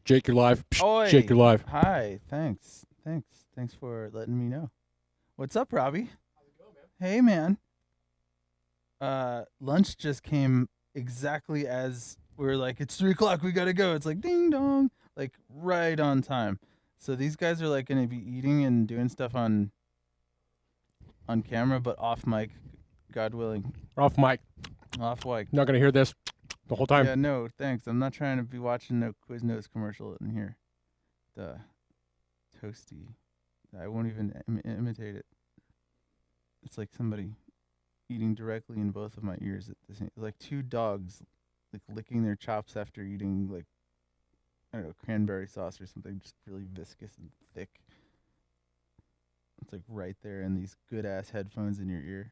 Jake, you're live. Oi. Jake, you're live. Hi. Thanks for letting me know. What's up, Robbie? How's it going, man? Hey, man. Lunch just came exactly as we were like, it's 3:00, we gotta go. It's like ding dong, like right on time. So these guys are like gonna be eating and doing stuff on camera, but off mic, God willing. Off mic. Off mic. Not gonna hear this the whole time. Yeah, no, thanks. I'm not trying to be watching no Quiznos commercial in here. The toasty. I won't even imitate it. It's like somebody eating directly in both of my ears at the same. Like two dogs, like licking their chops after eating like I don't know cranberry sauce or something, just really viscous and thick. It's like right there in these good ass headphones in your ear.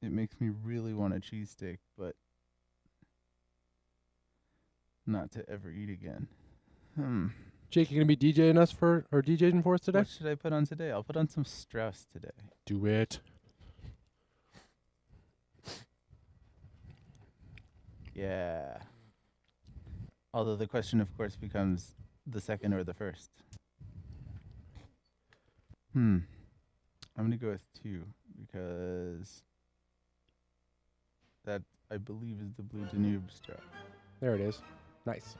It makes me really want a cheesesteak, but not to ever eat again. Jake, you gonna be DJing us for or DJing for us today? What should I put on today? I'll put on some Strauss today. Do it. Yeah. Although the question, of course, becomes the second or the first. I'm gonna go with 2 because that I believe is the Blue Danube Strauss. There it is. Nice.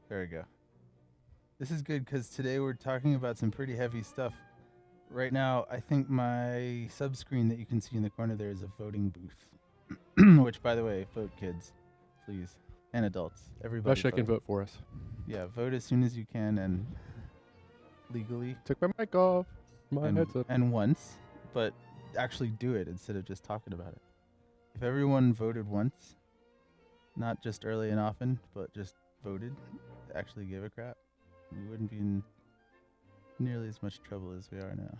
There we go. This is good because today we're talking about some pretty heavy stuff. Right now, I think my subscreen that you can see in the corner there is a voting booth. Which, by the way, vote kids, please, and adults. Everybody. Russia can vote for us. Yeah, vote as soon as you can and legally. Took my mic off. My head's up. And once, but actually do it instead of just talking about it. If everyone voted once, not just early and often, but just voted, actually gave a crap, we wouldn't be in nearly as much trouble as we are now.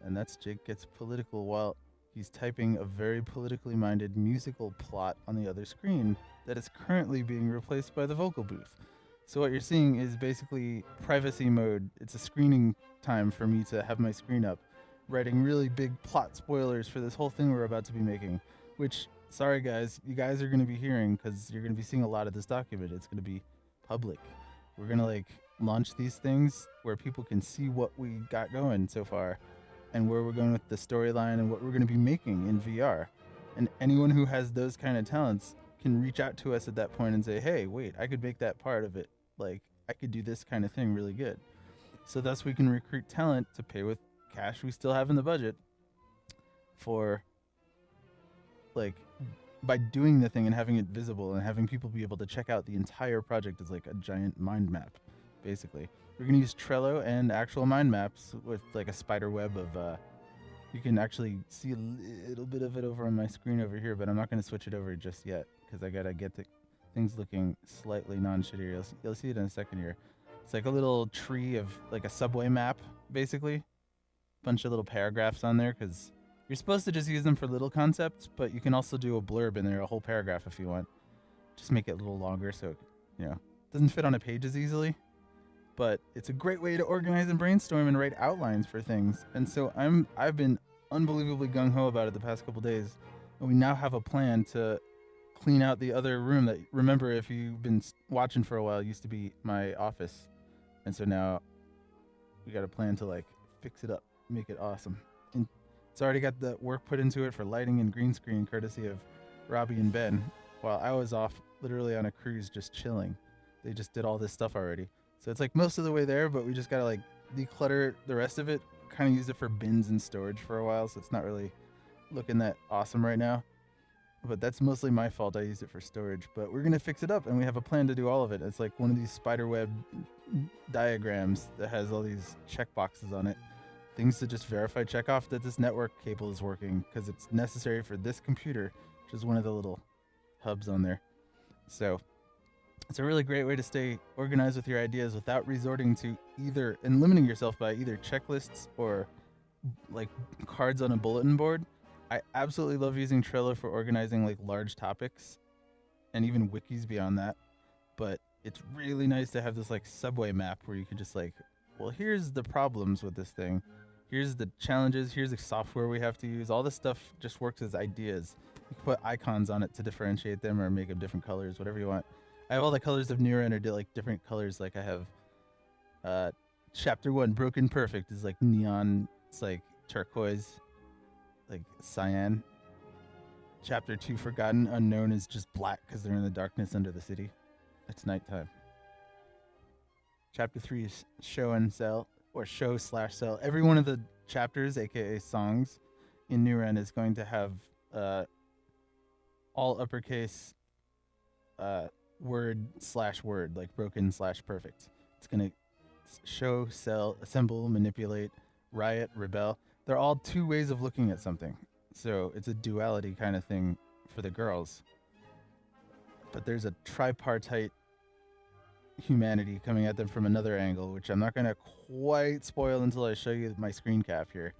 And that's Jake gets political while he's typing a very politically minded musical plot on the other screen that is currently being replaced by the vocal booth. So what you're seeing is basically privacy mode. It's a screening time for me to have my screen up, writing really big plot spoilers for this whole thing we're about to be making, which, sorry guys, you guys are going to be hearing because you're going to be seeing a lot of this document. It's going to be public. We're going to like launch these things where people can see what we got going so far and where we're going with the storyline and what we're going to be making in VR. And anyone who has those kind of talents can reach out to us at that point and say, hey, wait, I could make that part of it. Like, I could do this kind of thing really good. So thus we can recruit talent to pay with cash we still have in the budget for, like, by doing the thing and having it visible and having people be able to check out the entire project as like a giant mind map, basically. We're going to use Trello and actual mind maps with like a spider web of, you can actually see a little bit of it over on my screen over here, but I'm not going to switch it over just yet because I got to get the things looking slightly non-shitty. You'll see it in a second here. It's like a little tree of like a subway map, basically. Bunch of little paragraphs on there because you're supposed to just use them for little concepts, but you can also do a blurb in there, a whole paragraph if you want. Just make it a little longer so it, doesn't fit on a page as easily. But it's a great way to organize and brainstorm and write outlines for things. And so I've been unbelievably gung-ho about it the past couple days. And we now have a plan to clean out the other room that, remember, if you've been watching for a while, used to be my office. And so now we got a plan to like fix it up, make it awesome. And it's already got the work put into it for lighting and green screen, courtesy of Robbie and Ben, while I was off literally on a cruise just chilling. They just did all this stuff already. So it's like most of the way there, but we just gotta like declutter the rest of it, kind of use it for bins and storage for a while, so it's not really looking that awesome right now. But that's mostly my fault. I used it for storage, but we're gonna fix it up and we have a plan to do all of it. It's like one of these spiderweb diagrams that has all these check boxes on it. Things to just verify, check off that this network cable is working because it's necessary for this computer, which is one of the little hubs on there. So it's a really great way to stay organized with your ideas without resorting to either and limiting yourself by either checklists or like cards on a bulletin board. I absolutely love using Trello for organizing like large topics and even wikis beyond that. But it's really nice to have this like subway map where you can just like, well, here's the problems with this thing. Here's the challenges. Here's the software we have to use. All this stuff just works as ideas. You can put icons on it to differentiate them or make them different colors, whatever you want. I have all the colors of NuRen are like different colors. Like I have chapter 1, Broken Perfect is like neon. It's like turquoise, like cyan. Chapter 2, Forgotten Unknown is just black because they're in the darkness under the city. It's nighttime. Chapter 3 is Show and Sell, or Show/Sell. Every one of the chapters, aka songs, in NuRen is going to have all uppercase word/word, like broken/perfect. It's going to show, sell, assemble, manipulate, riot, rebel. They're all two ways of looking at something. So it's a duality kind of thing for the girls. But there's a tripartite humanity coming at them from another angle, which I'm not going to quite spoil until I show you my screen cap here.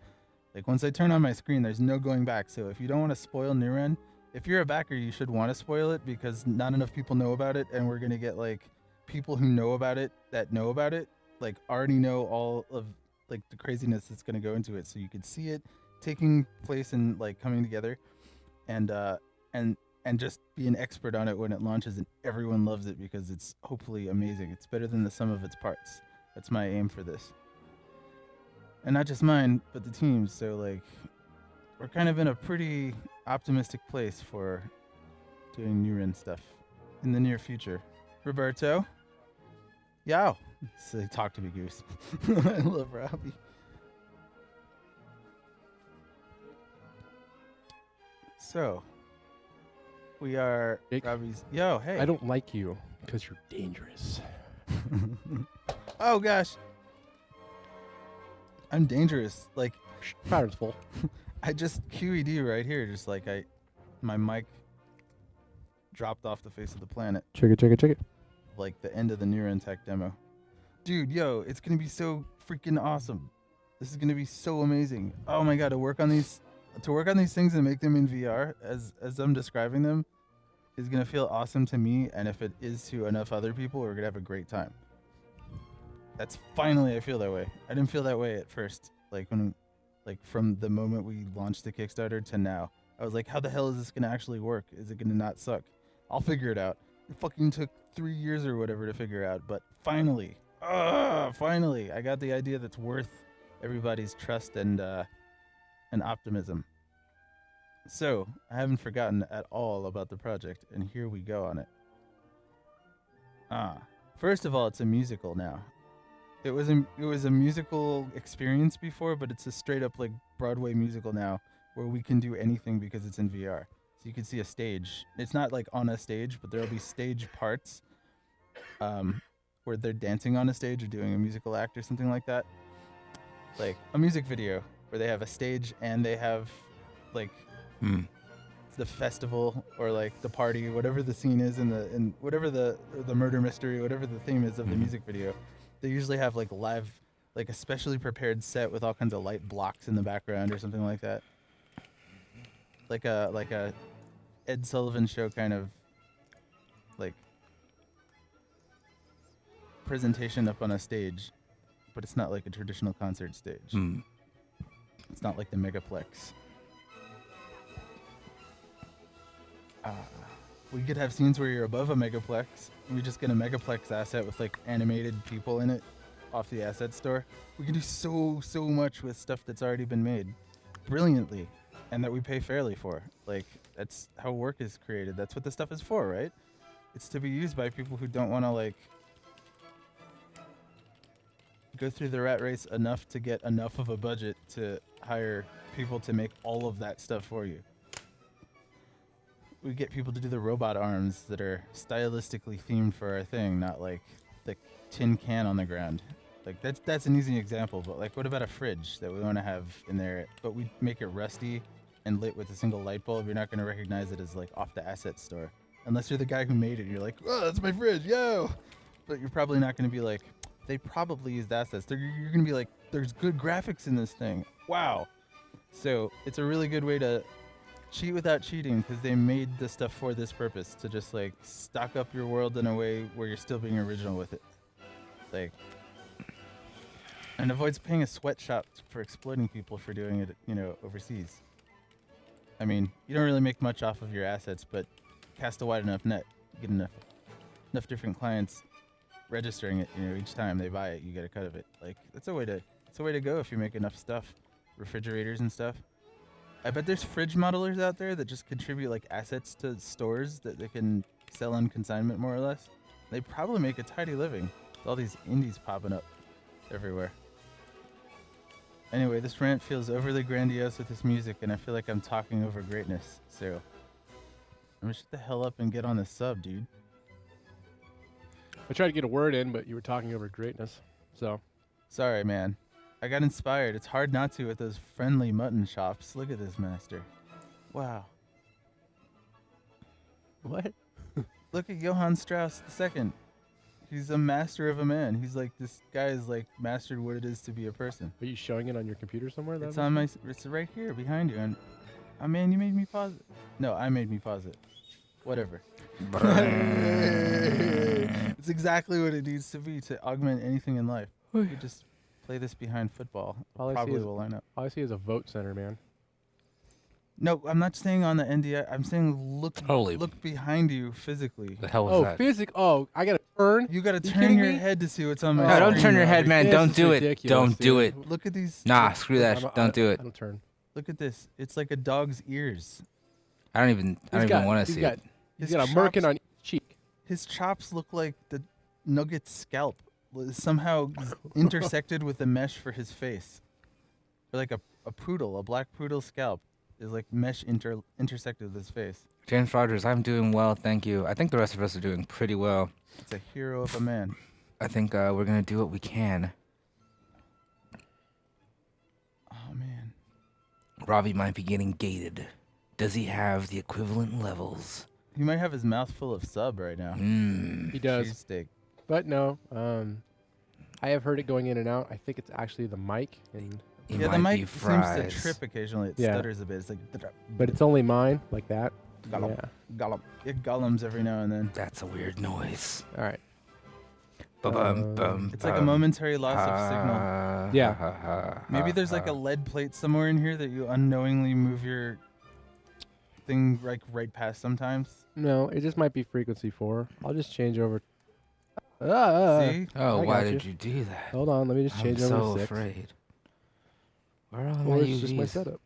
Like once I turn on my screen, there's no going back. So if you don't want to spoil NuRen, if you're a backer, you should want to spoil it because not enough people know about it. And we're going to get like people who know about it that know about it, like already know all of like the craziness that's going to go into it. So you could see it taking place and like coming together and just be an expert on it when it launches and everyone loves it because it's hopefully amazing. It's better than the sum of its parts. That's my aim for this. And not just mine, but the team's. So like we're kind of in a pretty optimistic place for doing NuRen stuff in the near future. Roberto? Yow. So talk to me, Goose. I love Robbie. So we are Jake, Robbie's. Yo, hey. I don't like you because you're dangerous. Oh gosh. I'm dangerous. Like Pattern's full. I just QED right here, just like my mic dropped off the face of the planet. Check it. Like the end of the NuRen Tech demo. Dude, yo, it's gonna be so freaking awesome. This is gonna be so amazing. Oh my god, to work on these things and make them in VR as I'm describing them is gonna feel awesome to me, and if it is to enough other people, we're gonna have a great time. That's finally I feel that way. I didn't feel that way at first. Like from the moment we launched the Kickstarter to now. I was like, how the hell is this gonna actually work? Is it gonna not suck? I'll figure it out. It fucking took 3 years or whatever to figure out, but finally, I got the idea that's worth everybody's trust and optimism. So I haven't forgotten at all about the project, and here we go on it. First of all, it's a musical now. It was a musical experience before, but it's a straight up like Broadway musical now, where we can do anything because it's in VR. So you can see a stage. It's not like on a stage, but there'll be stage parts, where they're dancing on a stage or doing a musical act or something like that. Like a music video where they have a stage and they have like the festival or like the party, whatever the scene is in whatever the murder mystery, whatever the theme is of the music video. They usually have like live, like a specially prepared set with all kinds of light blocks in the background or something like that. Like a Ed Sullivan Show kind of like presentation up on a stage, but it's not like a traditional concert stage. It's not like the Megaplex. We could have scenes where you're above a Megaplex, and we just get a Megaplex asset with like animated people in it off the asset store. We can do so much with stuff that's already been made brilliantly and that we pay fairly for. Like, that's how work is created. That's what the stuff is for, right? It's to be used by people who don't want to like go through the rat race enough to get enough of a budget to hire people to make all of that stuff for you. We get people to do the robot arms that are stylistically themed for our thing, not like the tin can on the ground. Like that's an easy example, but like what about a fridge that we want to have in there, but we make it rusty and lit with a single light bulb? You're not going to recognize it as like off the asset store. Unless you're the guy who made it, you're like, oh, that's my fridge, yo! But you're probably not going to be like, they probably used assets. You're going to be like, there's good graphics in this thing. Wow. So it's a really good way to cheat without cheating, because they made the stuff for this purpose, to just like stock up your world in a way where you're still being original with it. Like, and avoids paying a sweatshop for exploiting people for doing it, overseas. I mean, you don't really make much off of your assets, but cast a wide enough net, get enough different clients registering it. You know, each time they buy it, you get a cut of it. Like that's a way to go if you make enough stuff, refrigerators and stuff. I bet there's fridge modelers out there that just contribute like assets to stores that they can sell on consignment more or less. They probably make a tidy living with all these indies popping up everywhere. Anyway, this rant feels overly grandiose with this music, and I feel like I'm talking over greatness. So, I'm gonna shut the hell up and get on the sub, dude. I tried to get a word in, but you were talking over greatness. So, Sorry, man. I got inspired. It's hard not to with those friendly mutton chops. Look at this master. Wow. what? Look at Johann Strauss II. He's a master of a man. He's like, this guy is like mastered what it is to be a person. Are you showing it on your computer somewhere? It's on my, it's right here behind you. And, oh man, you made me pause it. No, I made me pause it. Whatever. It's exactly what it needs to be to augment anything in life. You just play this behind football. All I see Probably is- will line up. All I see is a vote center, man. No, I'm not saying on the NDI. I'm saying look Holy- look behind you physically. The hell was Oh, that? Oh, I gotta turn. You gotta You turn kidding your me? head to see what's on my No, No, screen. don't turn your head, Robbie. man. This Don't is do ridiculous, it. Don't do dude. it. Look at these. Nah, screw that. I'm- Don't do it. I don't turn. Look at this. It's like a dog's ears. I don't even want to see it. He's His got a merkin chops- on each cheek. His chops look like the Nugget's scalp was somehow intersected with the mesh for his face. Or like a poodle, a black poodle scalp is like mesh intersected with his face. James Rogers, I'm doing well, thank you. I think the rest of us are doing pretty well. It's a hero of a man. I think we're gonna do what we can. Oh man. Robbie might be getting gated. Does he have the equivalent levels? He might have his mouth full of sub right now. He does. Cheesesteak. But no, I have heard it going in and out. I think it's actually the mic, He Yeah, the might mic be seems fries. to trip occasionally. It Yeah. stutters a bit. It's like but it's only mine, like that. Gollum. Yeah. gollum. It gollums every now and then. That's a weird noise. All right. Ba-bum-bum, It's like a bum. momentary loss of signal. Yeah. Maybe there's like a lead plate somewhere in here that you unknowingly move your thing like right past sometimes. No, it just might be frequency 4. I'll just change over. See? Oh, I why got did you do that? Hold on, let me just I'm change over so to 6. afraid. Where are my Or it's UVs? just my setup.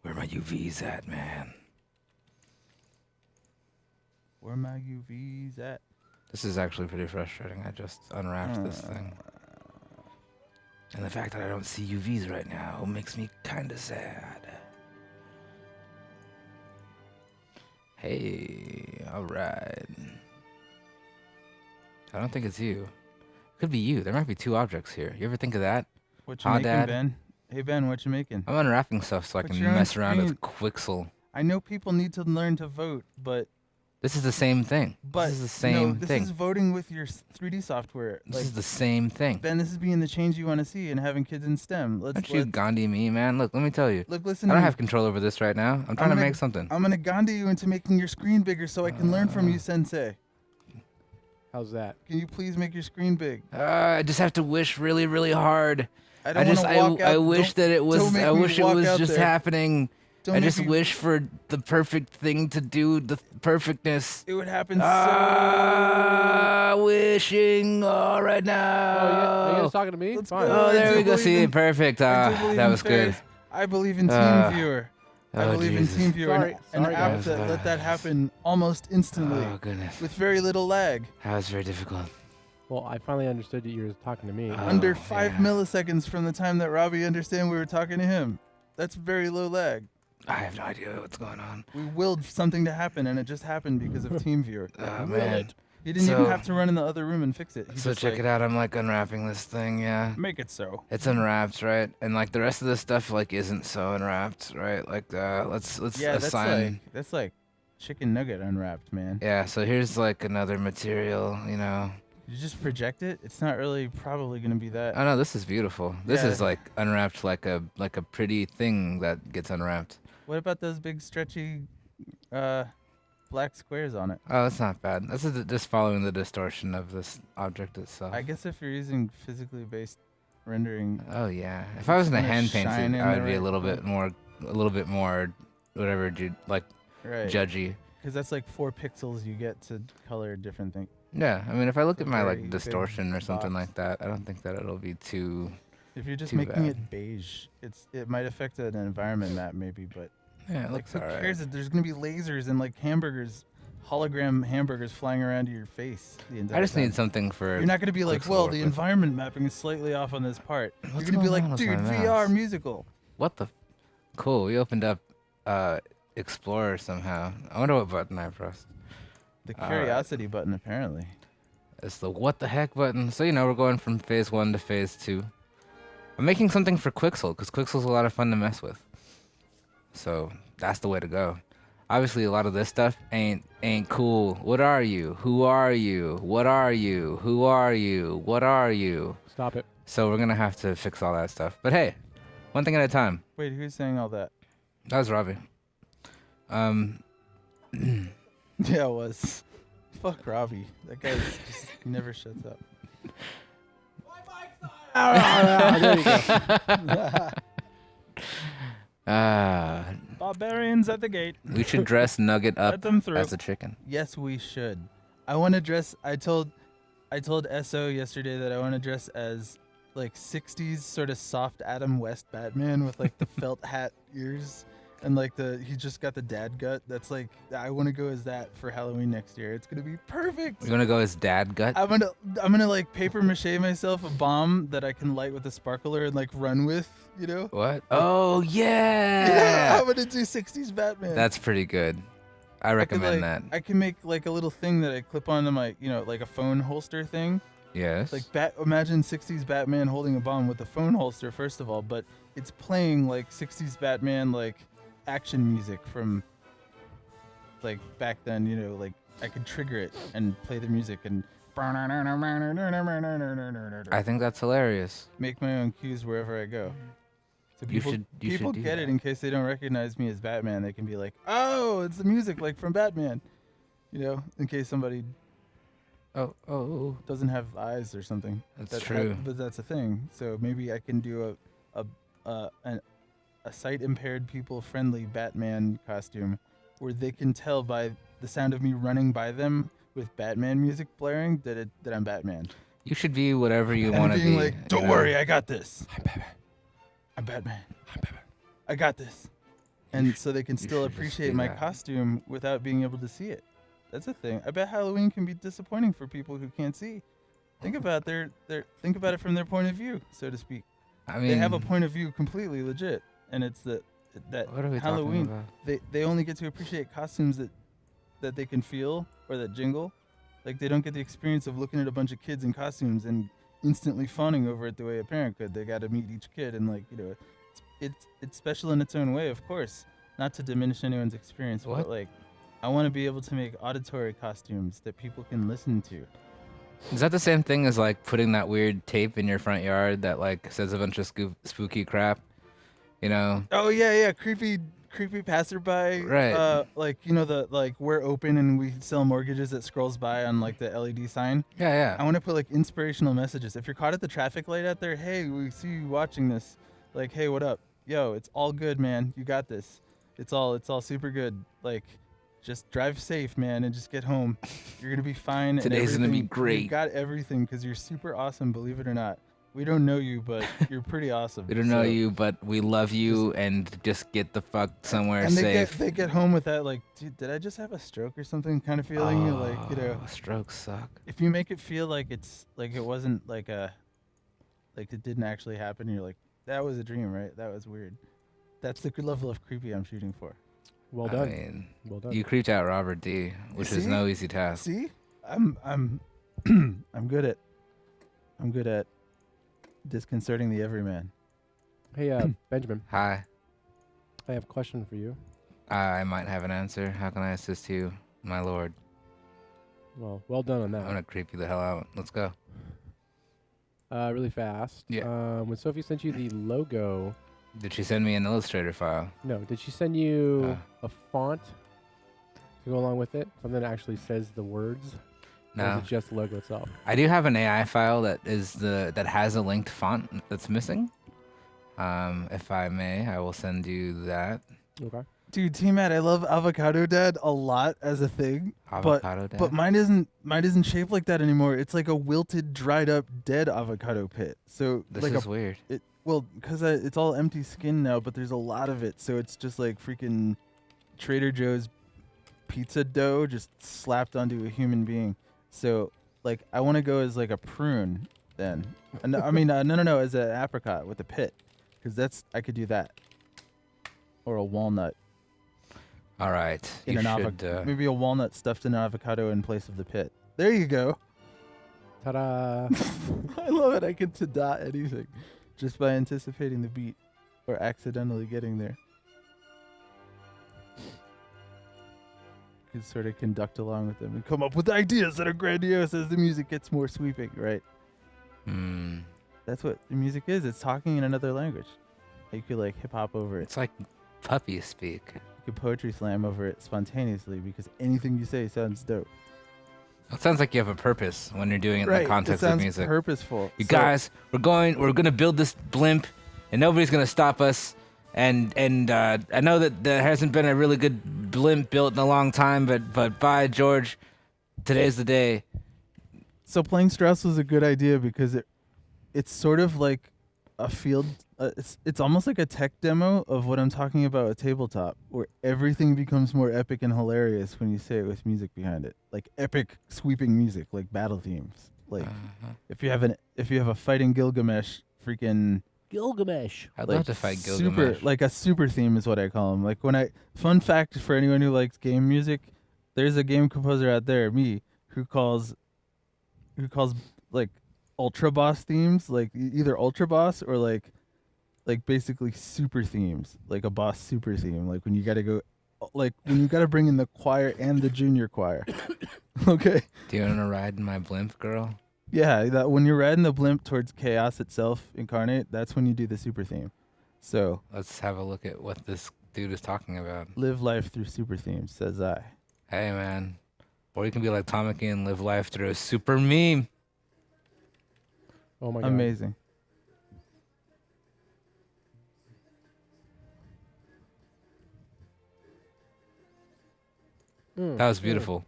Where are my UVs at, man? Where my UVs at? This is actually pretty frustrating. I just unwrapped this thing. And the fact that I don't see UVs right now makes me kind of sad. Hey, alright. I don't think it's you. Could be you. There might be 2 objects here. You ever think of that? What you Huh, making, Dad? Ben? Hey Ben, what you making? I'm unwrapping stuff so I Put can your own mess around with screen. Quixel. I know people need to learn to vote, but This is the same thing. this this is the same this thing. is voting with your 3D software. This Like is the same thing. Ben, this is being the change you want to see and having kids in STEM. Don't you Gandhi me, man. Look, let me tell you. look. Listen. I to don't me. have control over this right now. I'm trying to gonna- make something. I'm gonna Gandhi you into making your screen bigger so I can learn from you, Sensei. How's that? Can you please make your screen big? I just have to wish really, really hard. I don't want to walk out. I wish don't- that it was. don't make I me wish it walk was out just there. happening. Don't I make just me- wish for the perfect thing to do, the perfectness. It would happen so. Wishing right Oh, now. you guys talking to me? Let's Fine. go. Oh, I there do we go. believe See, in- perfect. I do believe That in was good. fairness. I believe in Uh, TeamViewer. I Oh, believe Jesus. in TeamViewer, Sorry, an sorry, app guys. that let that happen almost instantly Oh goodness, with very little lag. that was very difficult. Well, I finally understood that you were talking to me. Under Oh, 5 yeah. milliseconds from the time that Robbie understand we were talking to him. That's very low lag. I have no idea what's going on. We willed something to happen, and it just happened because of TeamViewer. Oh Will man. it. He didn't even So- have to run in the other room and fix it. He So just, check like, it out. I'm like unwrapping this thing. Yeah. Make it so. It's unwrapped, right? And like the rest of this stuff like isn't so unwrapped, right? Like let's Yeah, assign. that's like chicken nugget unwrapped, man. Yeah, so here's like another material, you know. You just project it. It's not really probably gonna be that. Oh no, this is beautiful. This Yeah. is like unwrapped like a pretty thing that gets unwrapped. What about those big stretchy, black squares on it? Oh, that's not bad. This is just following the distortion of this object itself. I guess if you're using physically based rendering, Oh yeah. If I was in a Kinda hand shine painting, in I the would be a right little place. bit more whatever, like Right. judgy. Because that's like 4 pixels you get to color different things. Yeah, I mean, if I look It's at a my very like big distortion or something box. like that, I don't think that it'll be too. If you're just Too making bad. it beige, it might affect an environment map maybe, but Yeah, it like looks who alright. cares if there's gonna be lasers and like hamburgers, hologram hamburgers flying around to your face the entire I just time. need something for. You're not gonna be like, clicks to well, work the with. environment mapping is slightly off on this part. What's You're gonna be going on like, with my dude, VR mouse? musical. What the? Cool. We opened up Explorer somehow. I wonder what button I pressed. The Alright. curiosity button apparently. It's the what the heck button. So we're going from phase 1 to phase 2. I'm making something for Quixel because Quixel's a lot of fun to mess with. So that's the way to go. Obviously, a lot of this stuff ain't cool. What are you? Who are you? What are you? Who are you? What are you? Stop it. So we're gonna have to fix all that stuff. But hey, one thing at a time. Wait, who's saying all that? That was Robbie. Yeah, it was. Fuck Robbie. That guy just never shuts up. There you go. Barbarians at the gate. We should dress Nugget Let up them through. as a chicken. Yes, we should. I want to dress. I told SO yesterday that I want to dress as like 60s sort of soft Adam West Batman with like the felt hat ears and like he just got the dad gut. That's like I want to go as that for Halloween next year. It's gonna be perfect. We're gonna go as Dad Gut. I'm gonna like paper mache myself a bomb that I can light with a sparkler and like run with. You know? What? Oh Yeah, yeah. I'm gonna do 60s Batman. That's pretty good. I recommend that. I can make like a little thing that I clip onto my, like a phone holster thing. Yes. Like imagine 60s Batman holding a bomb with a phone holster first of all, but it's playing like 60s Batman like action music from like back then, like I could trigger it and play the music and I think that's hilarious. make my own cues wherever I go. So You people, should people do get that. it in case they don't recognize me as Batman. They can be like, "Oh, it's the music like from Batman," in case somebody Oh. doesn't have eyes or something. That's true. But that's a thing. So maybe I can do a sight impaired people friendly Batman costume where they can tell by the sound of me running by them with Batman music blaring that I'm Batman. You should be whatever you And want to being be. like, "Don't worry, I got this. I'm Batman. I got this." And so they can still should just appreciate do my that. costume without being able to see it. That's a thing. I bet Halloween can be disappointing for people who can't see. Think about think about it from their point of view, so to speak. I mean, They have a point of view completely legit, and it's that what are we Halloween talking about? they only get to appreciate costumes that they can feel or that jingle. Like they don't get the experience of looking at a bunch of kids in costumes and instantly fawning over it the way a parent could. They got to meet each kid and it's special in its own way, of course. Not to diminish anyone's experience, What? but like I want to be able to make auditory costumes that people can listen to. Is that the same thing as like putting that weird tape in your front yard that like says a bunch of spooky crap? Oh yeah, creepy passerby. Right. We're open and we sell mortgages that scrolls by on like the LED sign. Yeah. I want to put like inspirational messages. If you're caught at the traffic light out there, hey, we see you watching this. Like, hey, what up? Yo, it's all good, man. You got this. It's all super good. Like, just drive safe, man, and just get home. You're gonna be fine. Today's gonna be You great. got everything because you're super awesome. Believe it or not. We don't know you, but you're pretty awesome. We don't know So- you, but we love you, and just get the fuck somewhere and safe. they get home with that like, dude, did I just have a stroke or something kind of feeling? You're like, Strokes suck. if you make it feel like it's like it wasn't like it didn't actually happen, you're like, that was a dream, right? That was weird. That's the good level of creepy I'm shooting for. Well I done. mean, Well done. you creeped out Robert D, which is see? no easy task. See, I'm I'm good at disconcerting the everyman. Hey, Benjamin, Hi, I have a question for you. I might have an answer. How can I assist you, my lord? Well done on I'm that. gonna creep you the hell out. Let's go. Really fast. Yeah. When Sophie sent you the logo, Did she send me an Illustrator file? no, did she send you a font to go along with it? Something that actually says the words? Or No. is it just the logo itself? I do have an AI file that has a linked font that's missing. If I may, I will send you that. Okay. Dude, T-Matt, I love avocado dad a lot as a thing. Avocado dad. But mine isn't shaped like that anymore. It's like a wilted, dried up, dead avocado pit. So This like is weird. because it's all empty skin now, but there's a lot of it. So it's just like freaking Trader Joe's pizza dough just slapped onto a human being. So like I want to go as like a prune then. No, I mean no, as an apricot with a pit, because I could do that. Or a walnut. All right. In an avocado, maybe a walnut stuffed in an avocado in place of the pit. There you go. Ta-da! I love it. I can ta-da anything just by anticipating the beat or accidentally getting there. You can sort of conduct along with them and come up with ideas that are grandiose as the music gets more sweeping, right? That's what the music is. It's talking in another language. You could like hip hop over it. It's like puppy speak. You could poetry slam over it spontaneously because anything you say sounds dope. It sounds like you have a purpose when you're doing it in the context it sounds of music. Purposeful. You guys, we're gonna build this blimp, and nobody's gonna stop us. And I know that there hasn't been a really good blimp built in a long time, but by George, today's the day. So playing Strauss was a good idea because it's sort of like a field. It's almost like a tech demo of what I'm talking about at tabletop, where everything becomes more epic and hilarious when you say it with music behind it, like epic sweeping music, like battle themes. Like if you have a fighting Gilgamesh, freaking Gilgamesh. I'd like love to fight Gilgamesh. like a super theme is what I call them. Like fun fact for anyone who likes game music, there's a game composer out there, me, who calls like ultra boss themes, like either ultra boss or like basically super themes, like a boss super theme, like when you gotta bring in the choir and the junior choir. Okay. Do you want to ride in my blimp, girl? Yeah, that when you're riding the blimp towards chaos itself incarnate, that's when you do the super theme. So Let's have a look at what this dude is talking about. live life through super themes, says I. Hey, man. Or you can be like Tamaki and live life through a super meme. Oh my god. Amazing. That was beautiful.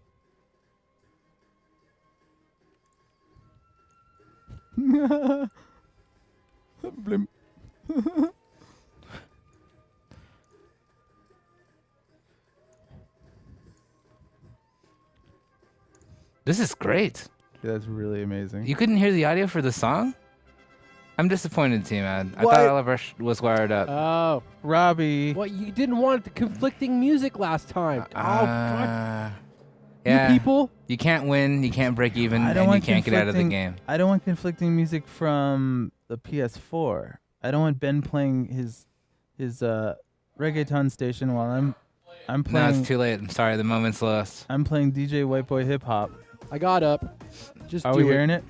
Blimp. This is great. That's really amazing. You couldn't hear the audio for the song? I'm disappointed, T-Man. I What? thought Oliver was wired up. Oh, Robbie. what? You didn't want the conflicting music last time. Oh, God. Yeah. You people. You can't win, you can't break even, I don't and you want can't get out of the conflicting- game. I don't want conflicting music from the PS4. I don't want Ben playing his reggaeton station while I'm No, playing. it's too late. I'm sorry, the moment's lost. I'm playing DJ White Boy Hip Hop. I got up. Just Are do we it. hearing it?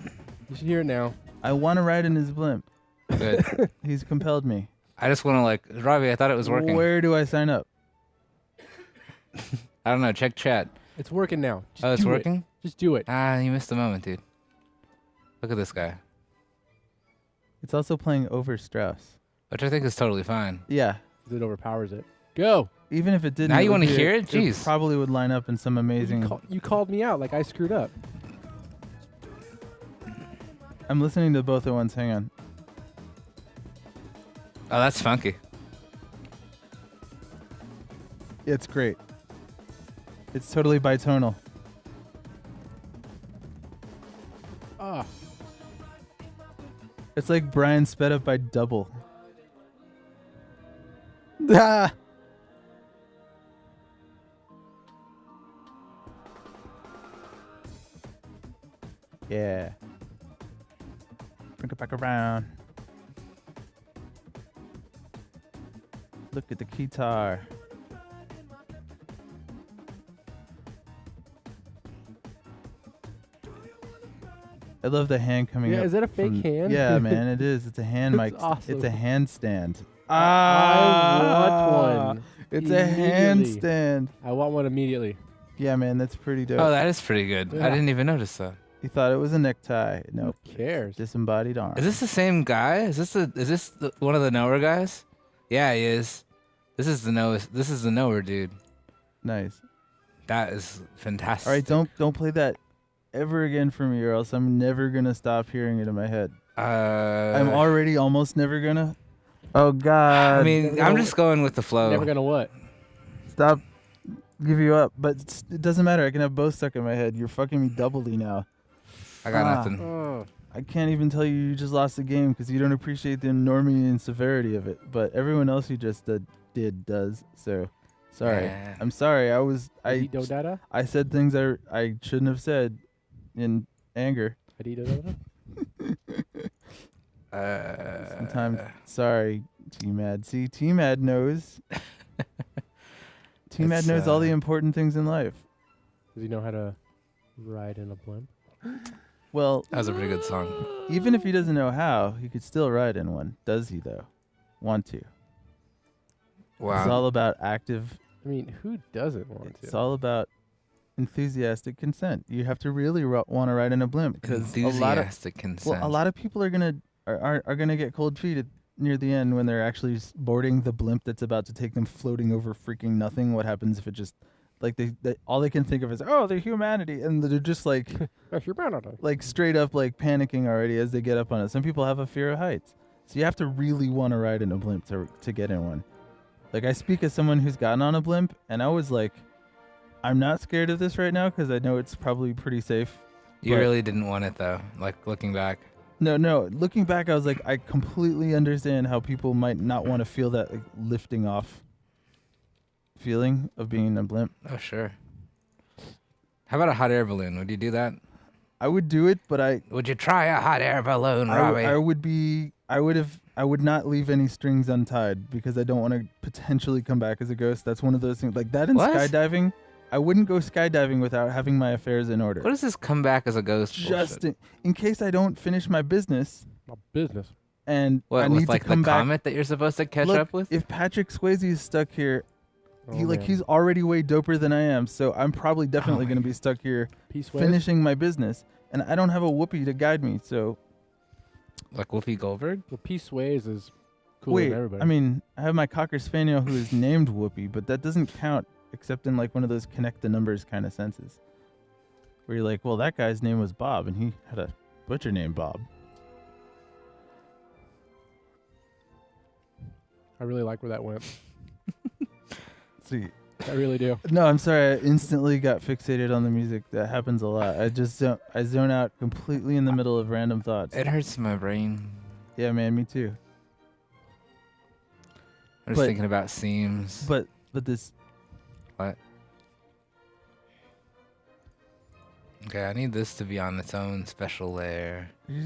You should hear it now. I want to ride in his blimp. Good. He's compelled me. I just want to Robbie, I thought it was working. Where do I sign up? I don't know, check chat. It's working now. Just Oh, it's do it. working? Just do it. Ah, you missed the moment, dude. Look at this guy. It's also playing over Strauss. Which I think is totally fine. Yeah. It overpowers it. Go. Even if it didn't. Now you would wanna be hear it? Jeez. probably would line up in some amazing. You called me out like I screwed up. I'm listening to both at once. Hang on. Oh, that's funky. It's great. It's totally bitonal. Ah. It's like Brian sped up by double. Ah! Yeah. Bring it back around. Look at the guitar. I love the hand coming Yeah, up. is that a fake from- hand? Yeah, man, it is. It's a hand That's mic. awesome. It's a handstand. I want one. It's a immediately. handstand. I want one immediately. Yeah, man, that's pretty dope. Oh, that is pretty good. I Yeah. didn't even notice that. You thought it was a necktie. Nope. Who cares? Disembodied arm. Is this the same guy? Is this one of the Noah guys? Yeah, he is. This is the knower, dude. Nice. That is fantastic. All right, don't play that ever again for me, or else I'm never gonna stop hearing it in my head. I'm already almost never gonna. Oh God. I mean, I'm just going with the flow. Never gonna what? Stop. Give you up, but it doesn't matter. I can have both stuck in my head. You're fucking me doubly now. I got nothing. I can't even tell you just lost the game because you don't appreciate the enormity and severity of it. But everyone else you just does. So, sorry. Yeah. I'm sorry. I said things I shouldn't have said in anger. Sometimes. Sorry, T-Mad. See, T-Mad knows. T-Mad knows all the important things in life. Does he know how to ride in a blimp? Well, That was a pretty good song. even if he doesn't know how, he could still ride in one. Does he, though? Want to? Wow. It's all about active. I mean, who doesn't want to? It's all about enthusiastic consent. You have to really want to ride in a blimp because Enthusiastic consent. a lot of people are gonna get cold feet near the end when they're actually boarding the blimp that's about to take them floating over freaking nothing. What happens if it just like they all they can think of is the humanity, and they're just like like straight up like panicking already as they get up on it. Some people have a fear of heights, so you have to really want to ride in a blimp to get in one. Like I speak as someone who's gotten on a blimp, and I was like, I'm not scared of this right now because I know it's probably pretty safe. You really didn't want it though. Like looking back. No. Looking back, I was like, I completely understand how people might not want to feel that like, lifting off feeling of being in a blimp. Oh sure. How about a hot air balloon? Would you do that? I would do it, but Would you try a hot air balloon, Robbie? I would not leave any strings untied because I don't want to potentially come back as a ghost. That's one of those things like that in What? skydiving. I wouldn't go skydiving without having my affairs in order. What does this come back as a ghost? Just bullshit? in case I don't finish my business My business. and What, I with need like to come the back. comet that you're supposed to catch Look, up with? if Patrick Swayze is stuck here, Man. he's already way doper than I am, so I'm probably definitely my going to be stuck here Peace Ways? finishing my business, and I don't have a whoopee to guide me. So Like Whoopi Goldberg? Well, Peace Ways is cooler wait, than everybody. I mean, I have my Cocker Spaniel who is named Whoopi, but that doesn't count except in like one of those connect the numbers kind of senses, where you're like, well, that guy's name was Bob, and he had a butcher named Bob. I really like where that went. See. I really do. No, I'm sorry. I instantly got fixated on the music. That happens a lot. I zone out completely in the middle of random thoughts. It hurts my brain. Yeah, man, me too. I'm just thinking about seams. But this. What? Okay, I need this to be on its own special layer. You're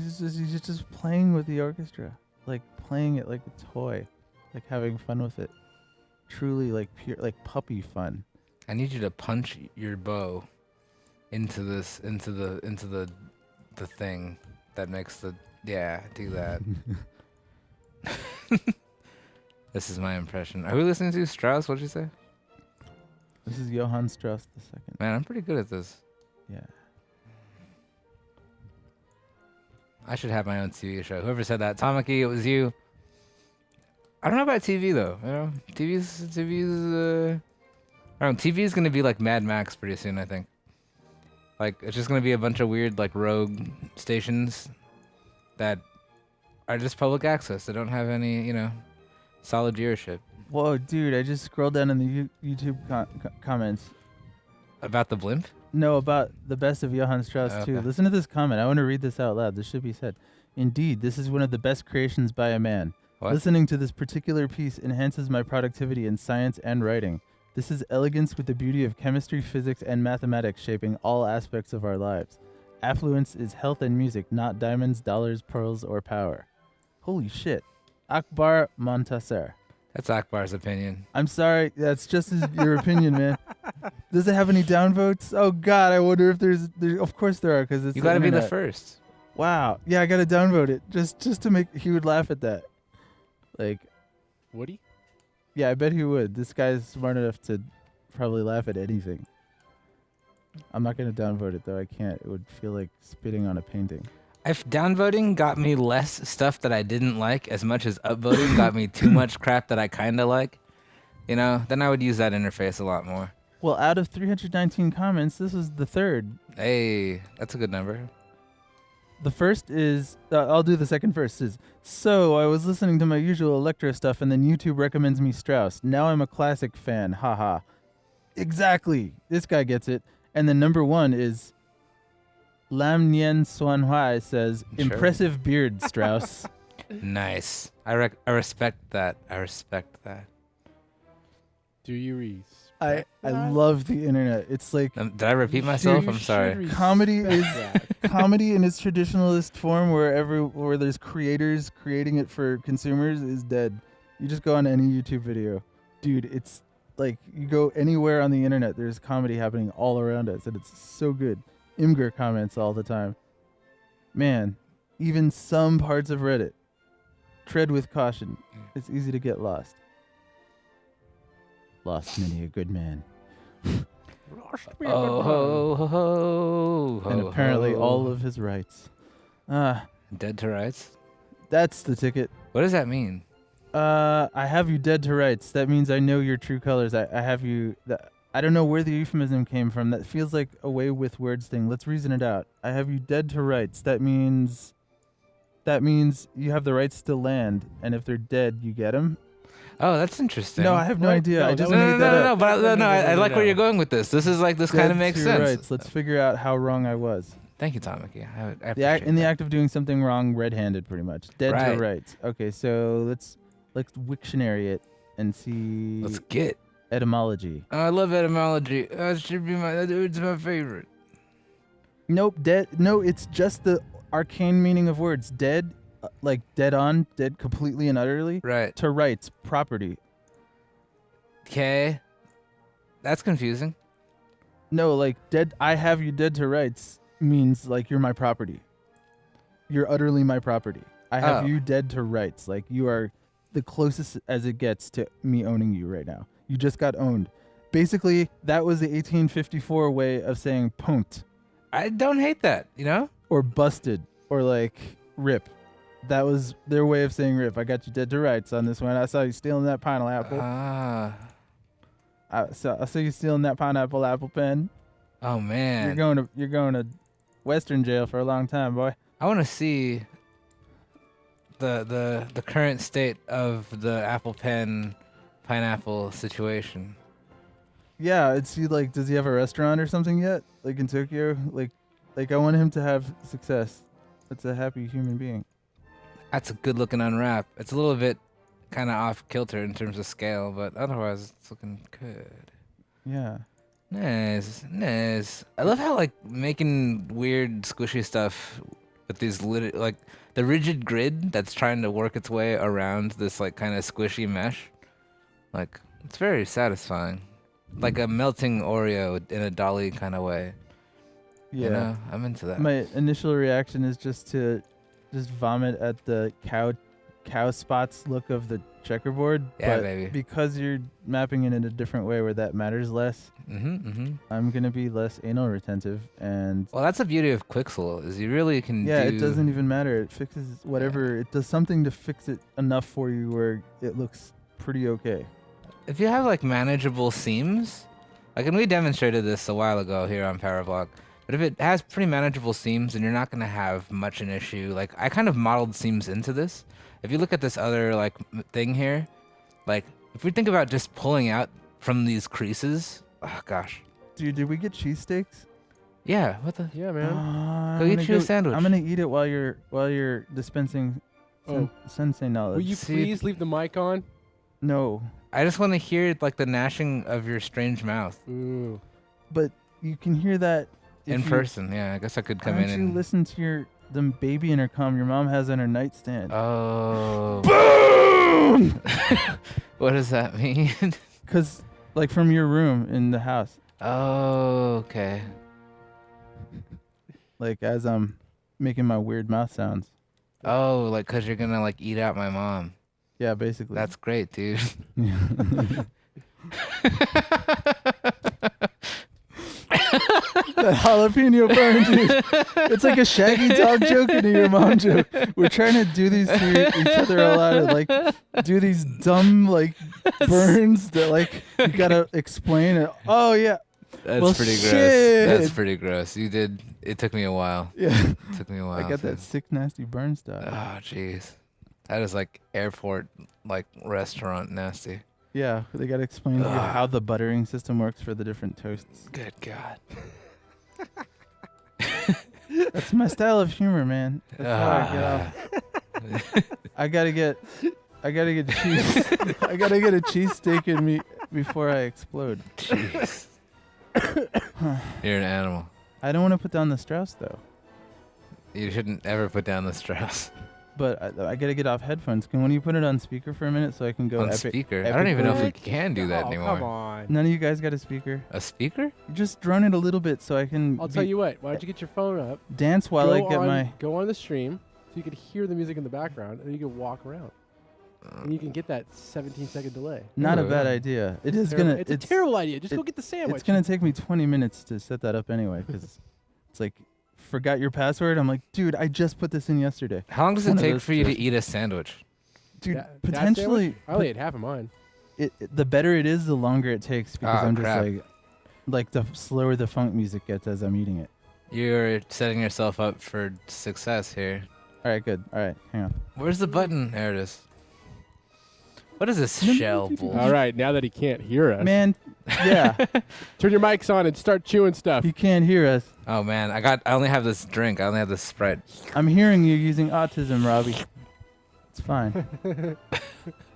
just playing with the orchestra, like playing it like a toy, like having fun with it. Truly, like pure, like puppy fun. I need you to punch your bow into the thing that makes the do that. This is my impression. Are we listening to Strauss? What'd you say? This is Johann Strauss II. Man, I'm pretty good at this. Yeah. I should have my own TV show. Whoever said that, Tamaki, it was you. I don't know about TV though. You know, TV's. I don't know. TV is gonna be like Mad Max pretty soon. I think. Like it's just gonna be a bunch of weird like rogue stations that are just public access. They don't have any solid viewership. Whoa, dude! I just scrolled down in the YouTube comments. About the blimp? No, about the best of Johann Strauss Okay. too. Listen to this comment. I want to read this out loud. This should be said. Indeed, this is one of the best creations by a man. What? Listening to this particular piece enhances my productivity in science and writing. This is elegance with the beauty of chemistry, physics, and mathematics shaping all aspects of our lives. Affluence is health and music, not diamonds, dollars, pearls, or power. Holy shit. Akbar Montasser. That's Akbar's opinion. I'm sorry, that's just your opinion, man. Does it have any downvotes? Oh God, I wonder if there's of course there are, because it's You got to be the internet. first. Wow. Yeah, I gotta downvote it just to make. He would laugh at that. Like, Woody? yeah, I bet he would. This guy's smart enough to probably laugh at anything. I'm not gonna downvote it though. I can't. It would feel like spitting on a painting. If downvoting got me less stuff that I didn't like as much as upvoting got me too much crap that I kind of like, You know, then I would use that interface a lot more. Well, out of 319 comments, this is the third. Hey, that's a good number. The first is, I'll do the second first, is, so I was listening to my usual electro stuff and then YouTube recommends me Strauss. Now I'm a classic fan, haha. Exactly. This guy gets it. And then number one is Lam Nien Xuan Huai says, Sure. impressive beard, Strauss. Nice. I respect that. I respect that. Do you respect I that? love the internet. It's like Did I repeat myself? I'm sorry. Comedy is- that. comedy in its traditionalist form where there's creators creating it for consumers is dead. You just go on any YouTube video. Dude, it's like you go anywhere on the internet, there's comedy happening all around us, and it's so good. Imgur comments all the time. Man, even some parts of Reddit. Tread with caution. It's easy to get lost. Lost many a good man. Oh, ho, ho, ho, And apparently ho. all of his rights. Ah, Dead to rights? that's the ticket. What does that mean? I have you dead to rights. That means I know your true colors. I have you. I don't know where the euphemism came from. That feels like a way with words thing. Let's reason it out. I have you dead to rights. That means you have the rights to land, and if they're dead, you get them. Oh, that's interesting. No, I have no What? idea. No, I that just was- made that up. But I like where No. you're going with this. This is like this kind of Dead makes to sense. rights. Let's figure out how wrong I was. Thank you, Tamaki. I In the appreciate act of doing something wrong, red-handed, pretty much. Dead Right. to rights. Okay, so let's Wiktionary it and see Let's get. etymology. I love etymology. That should be it's my favorite. Nope, dead. No, it's just the arcane meaning of words. Dead, like dead on, dead completely and utterly. Right. To rights, property. Okay. That's confusing. No, like dead. I have you dead to rights means like you're my property. You're utterly my property. I have Oh. you dead to rights. Like you are the closest as it gets to me owning you right now. You just got owned. Basically, that was the 1854 way of saying punt I don't hate that, you know? or busted or like rip. That was their way of saying rip. I got you dead to rights on this one. I saw you stealing that pineapple. Ah. I saw you stealing that pineapple apple pen. Oh man. You're going to Western jail for a long time, boy. I want to see the current state of the Apple Pen pineapple situation. Yeah, it's he like does he have a restaurant or something yet? Like in Tokyo? Like I want him to have success. It's a happy human being. That's a good looking unwrap. It's a little bit kind of off kilter in terms of scale, but otherwise it's looking good. Yeah. Nice, nice. I love how like making weird squishy stuff with these like the rigid grid that's trying to work its way around this like kind of squishy mesh. Like it's very satisfying, like a melting Oreo in a dolly kind of way. Yeah. You know, I'm into that. My initial reaction is just to vomit at the cow spots look of the checkerboard. Yeah, but baby. because you're mapping it in a different way where that matters less, I'm gonna be less anal retentive and Well, that's the beauty of Quixel is you really can. yeah, do, it doesn't even matter. It fixes whatever. It does something to fix it enough for you where it looks pretty okay. If you have like manageable seams, like, and we demonstrated this a while ago here on PowerBlock, but if it has pretty manageable seams, then you're not gonna have much an issue. Like I kind of modeled seams into this. If you look at this other like thing here, like if we think about just pulling out from these creases, oh gosh, Dude, did we get cheesesteaks? yeah, what the? Yeah, man. Go eat you a sandwich. I'm gonna eat it while you're dispensing sensei knowledge. Will you See, please leave the mic on? No, I just want to hear like the gnashing of your strange mouth Ooh. but you can hear that if in you- person. Yeah, I guess I could come Why in don't you and. listen to the baby intercom your mom has on her nightstand? Oh. Boom! What does that mean? Cause like from your room in the house, Oh, okay. like as I'm making my weird mouth sounds. Oh, like cause you're gonna like eat out my mom. Yeah, basically. That's great, dude. That jalapeno burn, dude. It's like a Shaggy Dog joke and a your mom joke. We're trying to do these to each other a lot of like do these dumb like burns that like you gotta explain it. Oh yeah. That's Well, pretty shit. gross. That's pretty gross. You did. It took me a while. Yeah. It took me a while. I got to- that sick nasty burn stuff. Oh, jeez. That is like airport, like restaurant nasty. Yeah, they gotta explain to you Ugh. how the buttering system works for the different toasts. Good God. That's my style of humor, man. That's how I get off. I gotta get cheese. I gotta get a cheesesteak in me before I explode. Jeez. You're an animal. I don't want to put down the Strauss though, You shouldn't ever put down the Strauss but I gotta get off headphones. Can you put it on speaker for a minute so I can go on epic? speaker. I epic don't even know if we What? can do that Oh, anymore. Come on. None of you guys got a speaker. A speaker? Just drone it a little bit so I can I'll tell you what. Why don't you get your phone up? dance while I get my. Go on the stream so you can hear the music in the background and then you can walk around. And you can get that 17-second delay. Not a Ooh. bad idea. It is Terrible- gonna. It's a terrible idea. Just go get the sandwich. It's gonna take me 20 minutes to set that up anyway, because it's like, forgot your password. I'm like, dude, I just put this in yesterday. How long does it One of take those for you to two. eat a sandwich? Dude, That potentially, sandwich? I only ate half of mine. the better it is, the longer it takes, because Ah, I'm just crap. like the slower the funk music gets as I'm eating it. You're setting yourself up for success here. All right, good. All right, hang on. Where's the button? There it is. What is this shell bull? All right, now that he can't hear us, Man, yeah, turn your mics on and start chewing stuff. you can't hear us. Oh man, I only have this drink. I only have this Sprite. I'm hearing you using autism, Robbie. It's fine.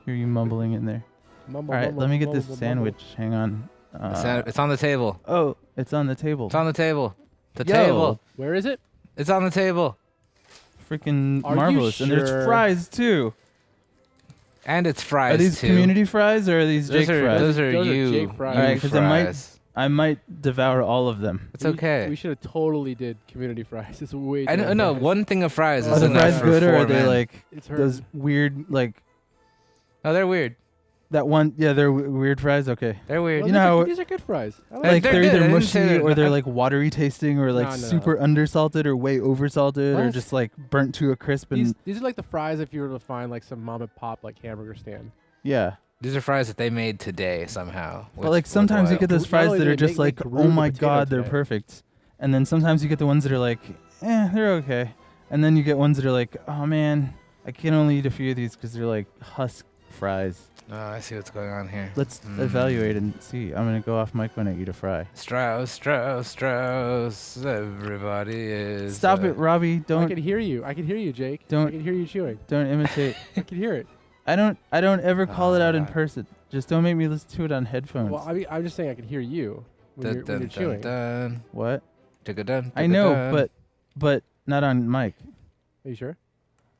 Hear you mumbling in there. Mumble, All right, mumble, let me get mumble, this mumble. sandwich. Hang on. It's on the table. Oh, it's on the table. It's on the table. The Yo. table. Where is it? It's on the table. Freaking Are you marvelous. And there's sure? fries too. And it's fries Are these too. community fries or are these Those Jake are fries? those are Those are you. Jake fries. you Alright, 'cause I might- fries. I might devour all of them. It's okay. We should have totally did community fries. It's way. I too know. No, bad. one thing of fries Oh, Are is the enough fries for good or four are they men. like It's those weird like Oh, they're weird. that one? Yeah, they're weird fries. Okay. They're weird. Well, You know how- these are good fries. I Like, Like they're they're good. I either didn't say mushy they're or they're not- like watery tasting or like No, no, no. super undersalted or way oversalted or What? just like burnt to a crisp and These are like the fries if you were to find like some mom and pop like hamburger stand. yeah. These are fries that they made today somehow. But like sometimes you get those Not fries only that do are they just make like, grew oh the my potato god, they're today. perfect. And then sometimes you get the ones that are like, they're okay. And then you get ones that are like, oh man, I can only eat a few of these because they're like husk fries. Oh, I see what's going on here. Let's evaluate and see. I'm gonna go off mic when I eat a fry. Strauss, Strauss, Strauss. Everybody is. Stop it, Robbie! I Don't can hear you. I can hear you, Jake. I Don't- can hear you chewing. don't imitate. I can hear it. I don't ever call it out in God. person. Just don't make me listen to it on headphones. Well, I'm just saying I can hear you when Dun, you're dun, chewing. dun, What? dun. I know, but not on mic. Are you sure?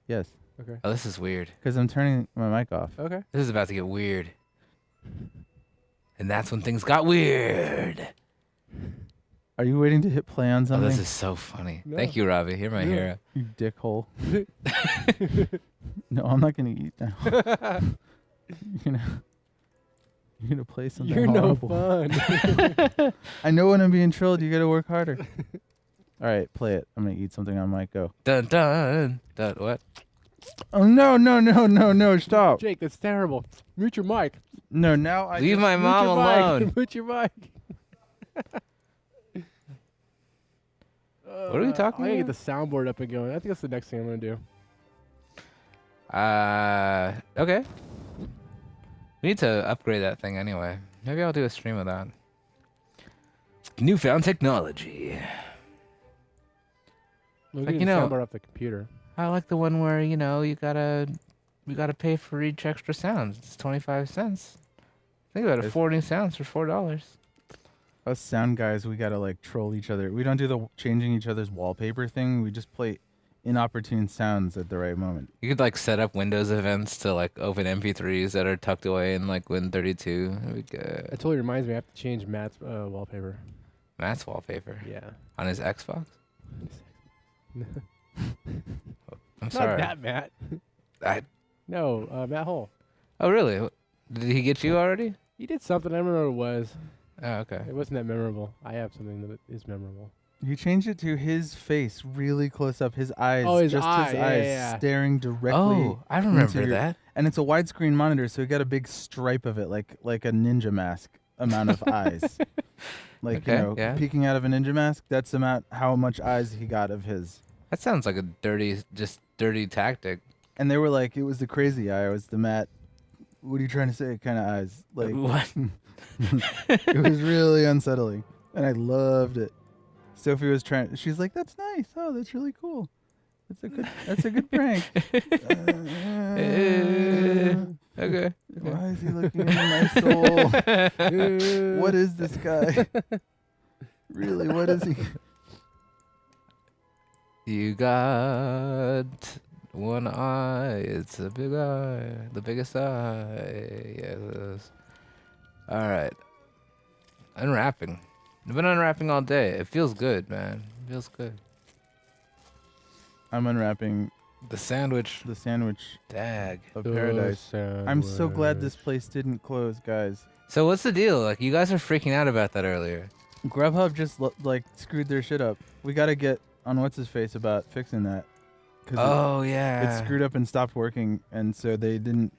Yes, Okay. Oh, this is weird. because I'm turning my mic off. Okay. This is about to get weird. And that's when things got weird. Are you waiting to hit play on Oh, something? this is so funny. No. Thank you, Robbie. You're my Yeah. hero. You dickhole. No, I'm not gonna eat now. You're gonna play something You're no horrible. fun. I know when I'm being trolled, you gotta work harder. All right, play it. I'm gonna eat something on mic. Go. Dun dun. Dun what? Oh no! Stop. Jake, that's terrible. Mute your mic. No, now I. Leave just- my Mute mom your mic. alone. Mute your mic. What are we talking I'm gonna get about? the soundboard up and going. I think that's the next thing I'm gonna do. Okay. We need to upgrade that thing anyway. Maybe I'll do a stream of that. Newfound technology. We'll Like, get you the know- soundboard off the computer. I like the one where, you know, we gotta pay for each extra sound. It's 25 cents. Think about it, It's- 40 sounds for $4. Us sound guys, we gotta like troll each other. We don't do the changing each other's wallpaper thing. We just play inopportune sounds at the right moment. You could like set up Windows events to like open MP3s that are tucked away in like Win32. That'd be good. It totally reminds me. I have to change Matt's wallpaper. Matt's wallpaper Yeah. on his Xbox. I'm Not sorry. that Matt. I, No, Matt Hole. oh really? Did he get you already? He did something. I don't remember what it was. Oh, okay. It wasn't that memorable. I have something that is memorable. You changed it to his face really close up, his eyes, Oh, his just eye, his yeah, eyes yeah. staring directly. Oh, I into remember your- that. And it's a widescreen monitor, so you got a big stripe of it, like a ninja mask amount of eyes. Like, Okay, yeah. peeking out of a ninja mask, that's how much eyes he got of his. That sounds like a dirty tactic. And they were like, it was the crazy eye, it was the Matt, what are you trying to say kind of eyes. Like, What? it was really unsettling. And I loved it. Sophie was she's like, that's nice. Oh, that's really cool. That's a good prank. Okay. Why is he looking into my soul? What is this guy? Really, what is he? You got one eye. It's a big eye. The biggest eye. Yes. All right. Unwrapping. I've been unwrapping all day. It feels good, man. It feels good. I'm unwrapping The sandwich. the sandwich Dag. of paradise. I'm so glad this place didn't close, guys. So what's the deal? Like, you guys were freaking out about that earlier. Grubhub just screwed their shit up. We got to get on what's his face about fixing that. Oh, yeah. It screwed up and stopped working, and so they didn't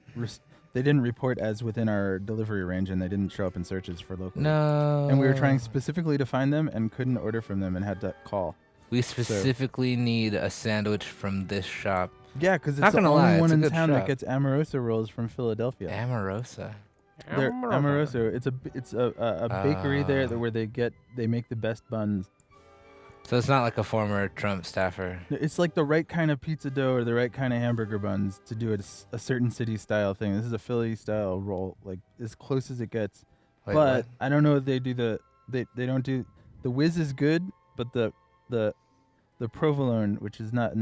report as within our delivery range, and they didn't show up in searches for local. No. And we were trying specifically to find them and couldn't order from them and had to call. We specifically need a sandwich from this shop. Yeah, because Not it's the gonna only lie, one it's a in good town that shop. gets Amoroso rolls from Philadelphia. Amorosa. They're Amoroso. It's a bakery there Ah. where they make the best buns. So it's not like a former Trump staffer. It's like the right kind of pizza dough or the right kind of hamburger buns to do a certain city style thing. This is a Philly style roll, like as close as it gets. Wait, but what? I don't know if they do they don't do the whiz is good, but the provolone, which is not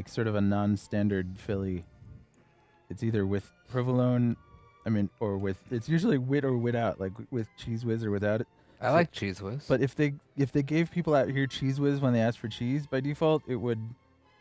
sort of a non-standard Philly. It's either with provolone, or with, it's usually with or without, like with cheese whiz or without it. I like cheese whiz. But if they gave people out here cheese whiz when they asked for cheese by default, it would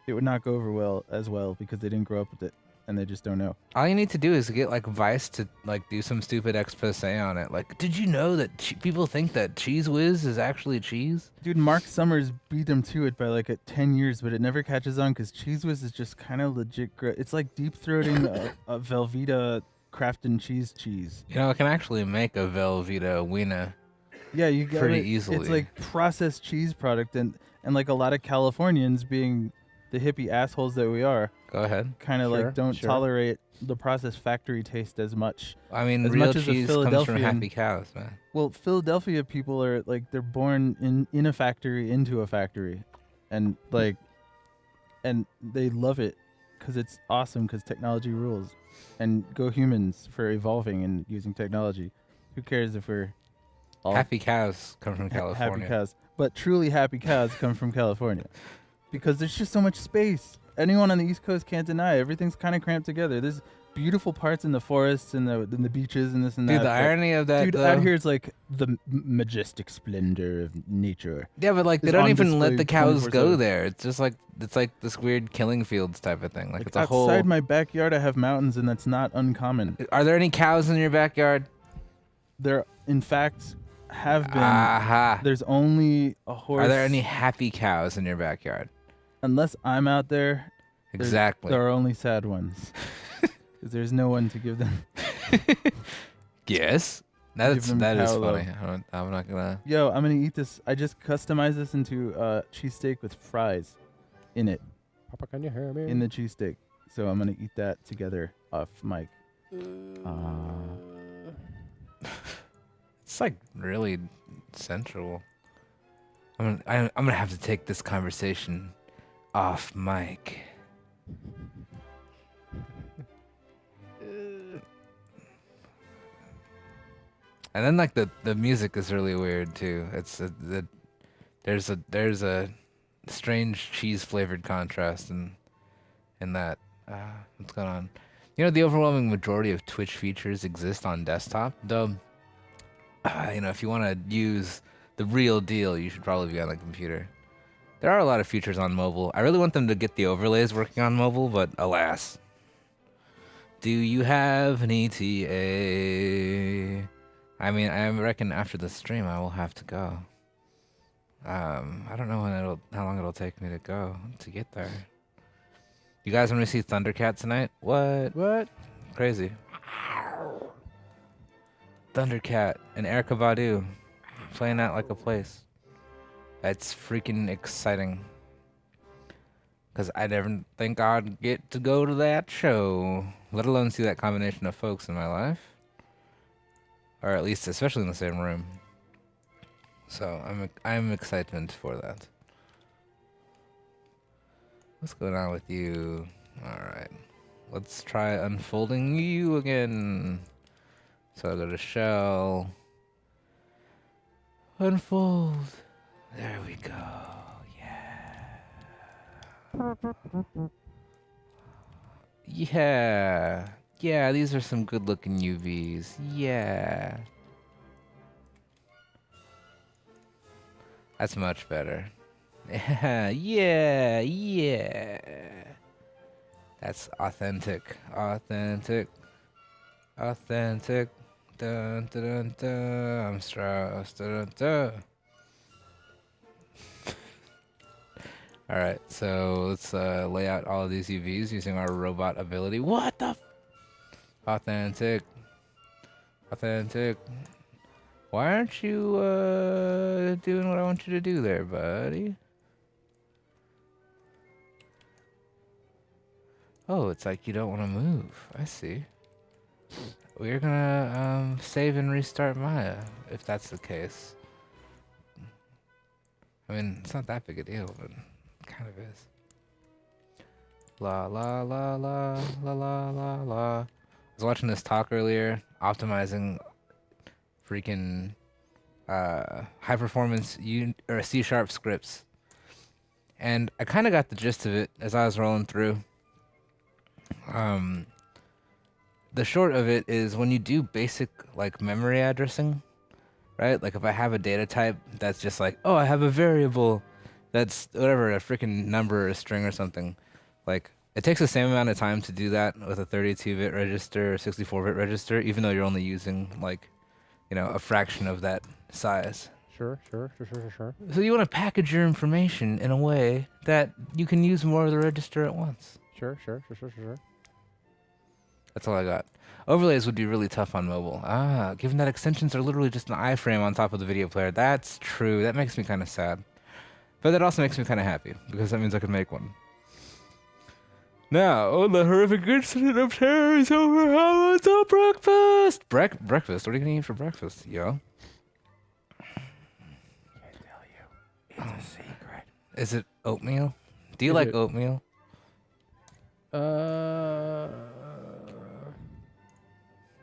not go over as well because they didn't grow up with it and they just don't know. all you need to do is get like Vice to like do some stupid expose on it. Like, did you know that people think that cheese whiz is actually cheese? Dude, Mark Summers beat them to it by like 10 years, but it never catches on because cheese whiz is just kind of legit. It's like deep throating a Velveeta Crafton cheese. You know, I can actually make a Velveeta wiener. Yeah, you get Pretty it. easily. It's like processed cheese product, and like a lot of Californians, being the hippie assholes that we are, Go ahead. kind of Sure, like don't sure. tolerate the processed factory taste as much. I mean, As real much as a cheese comes from Philadelphian- happy cows, man. Well, Philadelphia people are like they're born in a factory into a factory, and they love it because it's awesome because technology rules, and go humans for evolving and using technology. Who cares if we're all Happy cows come from California. happy cows? But truly happy cows come from California because there's just so much space. Anyone on the East Coast can't deny everything's kind of cramped together. There's beautiful parts in the forests and the beaches and this and Dude, that. the but- irony of that, Dude, though, out here it's like the majestic splendor of nature. yeah, but like they is don't on even let display the cows go 24/7. there. It's just like this weird killing fields type of thing. Like Like it's a outside whole. my backyard, I have mountains, and that's not uncommon. Are there any cows in your backyard? There, in fact, have been. Aha. There's only a horse. Are there any happy cows in your backyard? Unless I'm out there, Exactly. there are only sad ones. Because there's no one to give them. Yes. Give them That is cow love. funny. I'm not gonna. Yo, I'm gonna eat this. I just customized this into cheesesteak with fries in it, Papa, can you hear me? in the cheesesteak. So I'm gonna eat that together off mic. It's like really sensual. I'm gonna have to take this conversation off mic. And then like the music is really weird too. It's there's a strange cheese flavored contrast in that. What's going on? You know, the overwhelming majority of Twitch features exist on desktop. Though, if you want to use the real deal, you should probably be on the computer. There are a lot of features on mobile. I really want them to get the overlays working on mobile, but alas. Do you have an ETA? I mean, I reckon after the stream I will have to go. I don't know how long it'll take me to go to get there. You guys want to see Thundercat tonight? What? What? Crazy. Thundercat and Erykah Badu playing Out Like a Place. That's freaking exciting. Because I never think I'd get to go to that show, let alone see that combination of folks in my life. Or at least, especially in the same room. So I'm excited for that. What's going on with you? Alright. Let's try unfolding you again. So I'll go to shell. Unfold. There we go. Yeah. Yeah, these are some good looking UVs. Yeah. That's much better. Yeah. That's authentic. Authentic. Dun, dun, dun, dun. I'm stressed. Dun, dun. Alright, so let's lay out all of these UVs using our robot ability. What the Authentic. Why aren't you doing what I want you to do there, buddy? Oh, it's like you don't want to move. I see. We're gonna save and restart Maya, if that's the case. I mean, it's not that big a deal, but it kind of is. La la la la la la la la. I was watching this talk earlier, optimizing freaking high performance C# scripts, and I kind of got the gist of it as I was rolling through. The short of it is when you do basic like memory addressing, right? Like if I have a data type that's just like, oh, I have a variable that's whatever, a freaking number or a string or something. Like it takes the same amount of time to do that with a 32-bit register or 64-bit register, even though you're only using like, you know, a fraction of that size. Sure. So you want to package your information in a way that you can use more of the register at once. Sure. That's all I got. Overlays would be really tough on mobile. Given that extensions are literally just an iframe on top of the video player. That's true. That makes me kind of sad. But that also makes me kind of happy, because that means I can make one. Now, the horrific incident of terror is over. How was our breakfast? Breakfast? What are you going to eat for breakfast, yo? Can't tell you. It's a secret. Is it oatmeal? Do you like oatmeal?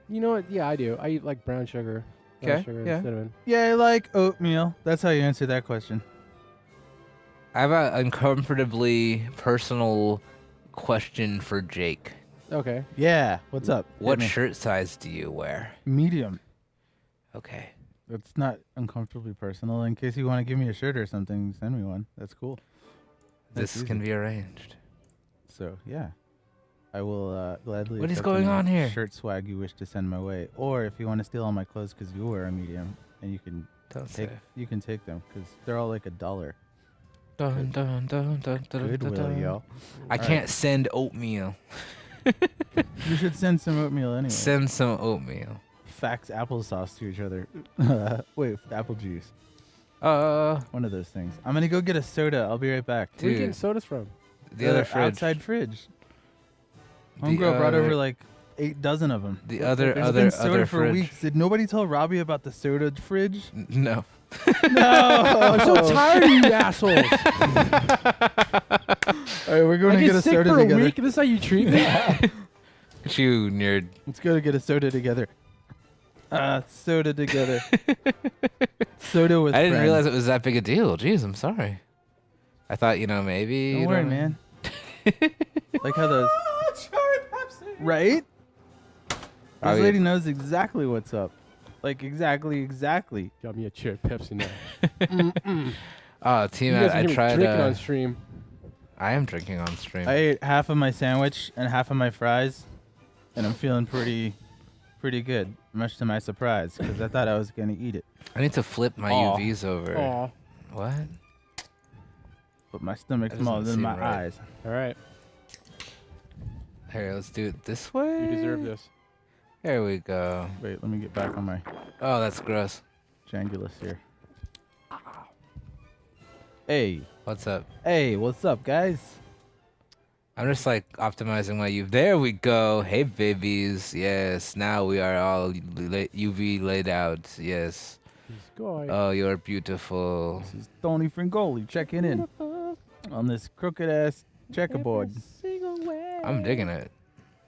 You know what? Yeah, I do. I eat like brown sugar. Okay, Sugar yeah. and cinnamon. Yeah, I like oatmeal. That's how you answer that question. I have an uncomfortably personal question for Jake. Okay. Yeah, what's up? What Hit me. shirt size do you wear? Medium. Okay. It's not uncomfortably personal. In case you want to give me a shirt or something, send me one. That's cool. That's This can easy. be arranged. So, yeah. I will gladly What is accept going any on here? shirt swag you wish to send my way. Or if you want to steal all my clothes because you wear a medium, and you can Don't take say. you can take them because they're all like $1. Dun, dun, dun, dun, dun, Goodwill, dun, dun. yo. I can't send oatmeal. You should send some oatmeal anyway. Send some oatmeal. Fax applesauce to each other. Wait, apple juice. One of those things. I'm gonna go get a soda. I'll be right back. Where are you Dude, getting sodas from? the other fridge. Outside fridge. The Homegirl brought over other- like 8 dozen of them. The There's other There's been soda other for fridge. weeks. Did nobody tell Robbie about the soda fridge? No. No. I'm so tired of you assholes. All right, we're going I to get get a sick soda for a together. week. This is how you treat me? You nerd. Let's go to get a soda together. Soda together. Soda with I didn't friends. realize it was that big a deal. Jeez, I'm sorry. I thought, maybe. Don't worry, man. Like how those. Right? This Robbie- lady knows exactly what's up. Like exactly. Got me a cherry Pepsi now. Oh, You Team, guys I are tried. drinking on stream. I am drinking on stream. I ate half of my sandwich and half of my fries, and I'm feeling pretty pretty good, much to my surprise, because I thought I was gonna eat it. I need to flip my Aw. UVs over. Aw. What? But my stomach's That doesn't smaller than seem my right. eyes. All right. Here, let's do it this way. You deserve this. There we go. Wait, let me get back on my Oh, that's gross. Jangulus here. Hey, What's up? hey, what's up, guys? I'm just like optimizing my UV. There we go. Hey, babies. Yes, now we are all UV laid out. Yes. He's going. Oh, you're beautiful. This is Tony Fringoli checking in on this crooked ass checkerboard. I'm digging it.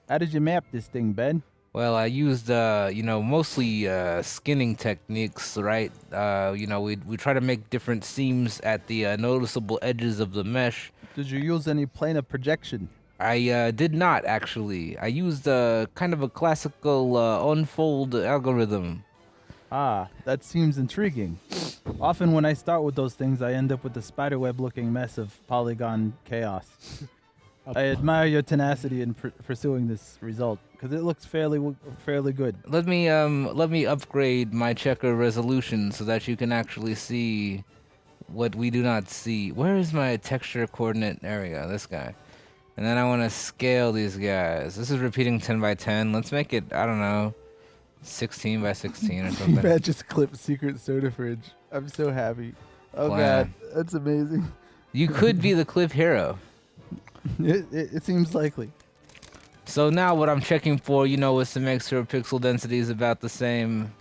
How did you map this thing, Ben? Well, I used, mostly skinning techniques, right? We try to make different seams at the noticeable edges of the mesh. Did you use any planar projection? I did not, actually. I used kind of a classical unfold algorithm. Ah, that seems intriguing. Often when I start with those things, I end up with a spiderweb-looking mess of polygon chaos. I admire your tenacity in pursuing this result, because it looks fairly good. Let me upgrade my checker resolution so that you can actually see what we do not see. Where is my texture coordinate area? This guy. And then I want to scale these guys. This is repeating 10 by 10. Let's make it, I don't know, 16 by 16 or something. Matt just clipped Secret Soda Fridge. I'm so happy. Oh Wow. God, that's amazing. You could be the clip hero. It seems likely. So now what I'm checking for, is to make sure pixel density is about the same.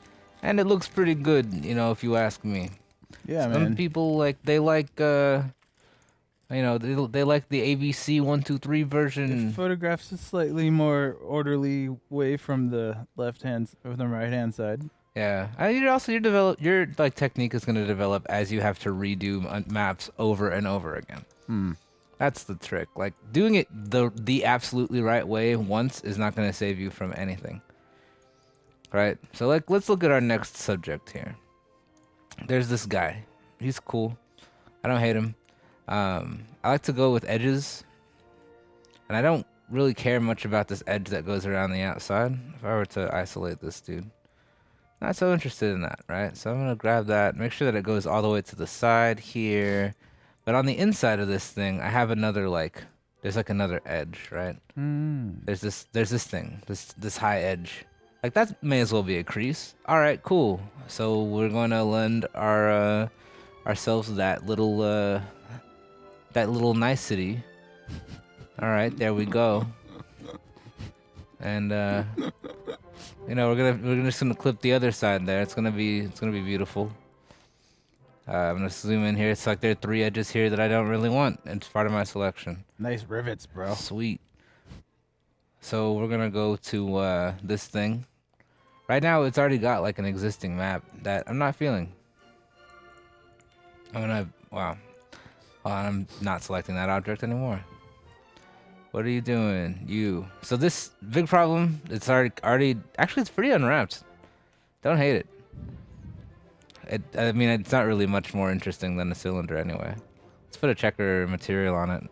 And it looks pretty good, if you ask me. Yeah, Some man. people they like the ABC 123 version. It photographs a slightly more orderly way from the right hand side. Yeah. Your technique is going to develop as you have to redo maps over and over again. That's the trick. Like doing it the absolutely right way once is not going to save you from anything. Right? So let's look at our next subject here. There's this guy. He's cool. I don't hate him. I like to go with edges. And I don't really care much about this edge that goes around the outside. If I were to isolate this dude. Not so interested in that, right? So I'm going to grab that, make sure that it goes all the way to the side here. But on the inside of this thing, I have another there's another edge, right? There's this thing, this high edge. Like that may as well be a crease. All right, cool. So we're going to lend ourselves that little nicety. All right, there we go. And we're just gonna clip the other side there. It's gonna be beautiful. I'm gonna zoom in here. It's like there are 3 edges here that I don't really want. It's part of my selection. Nice rivets, bro. Sweet. So we're gonna go to this thing. Right now, it's already got an existing map that I'm not feeling. Wow. I'm not selecting that object anymore. What are you doing? So this big problem, it's already actually it's pretty unwrapped. Don't hate it. It's not really much more interesting than a cylinder anyway. Let's put a checker material on it.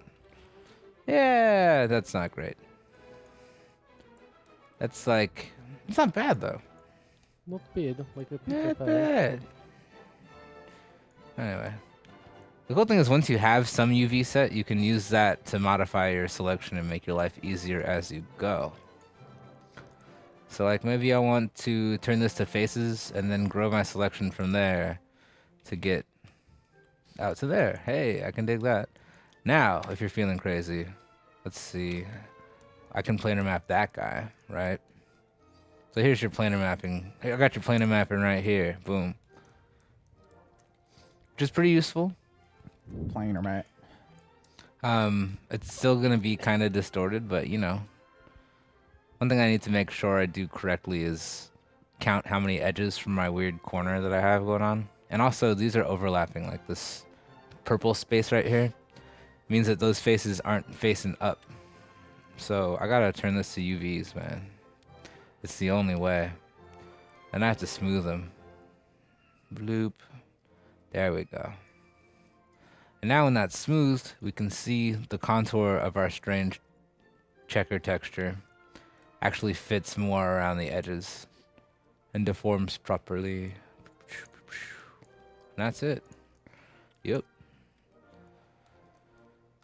Yeah, that's not great. That's it's not bad though. Not bad. Like a pizza Not pie. bad. Anyway. The cool thing is once you have some UV set, you can use that to modify your selection and make your life easier as you go. So maybe I want to turn this to faces and then grow my selection from there to get out to there. Hey, I can dig that. Now, if you're feeling crazy, let's see. I can planar map that guy, right? So here's your planar mapping. I got your planar mapping right here. Boom. Which is pretty useful. Planar map. It's still gonna be kind of distorted, but one thing I need to make sure I do correctly is count how many edges from my weird corner that I have going on. And also, these are overlapping, like this purple space right here means that those faces aren't facing up. So I gotta turn this to UVs, man. It's the only way. And I have to smooth them. Bloop. There we go. And now when that's smoothed, we can see the contour of our strange checker texture actually fits more around the edges. and deforms properly. And that's it. Yep.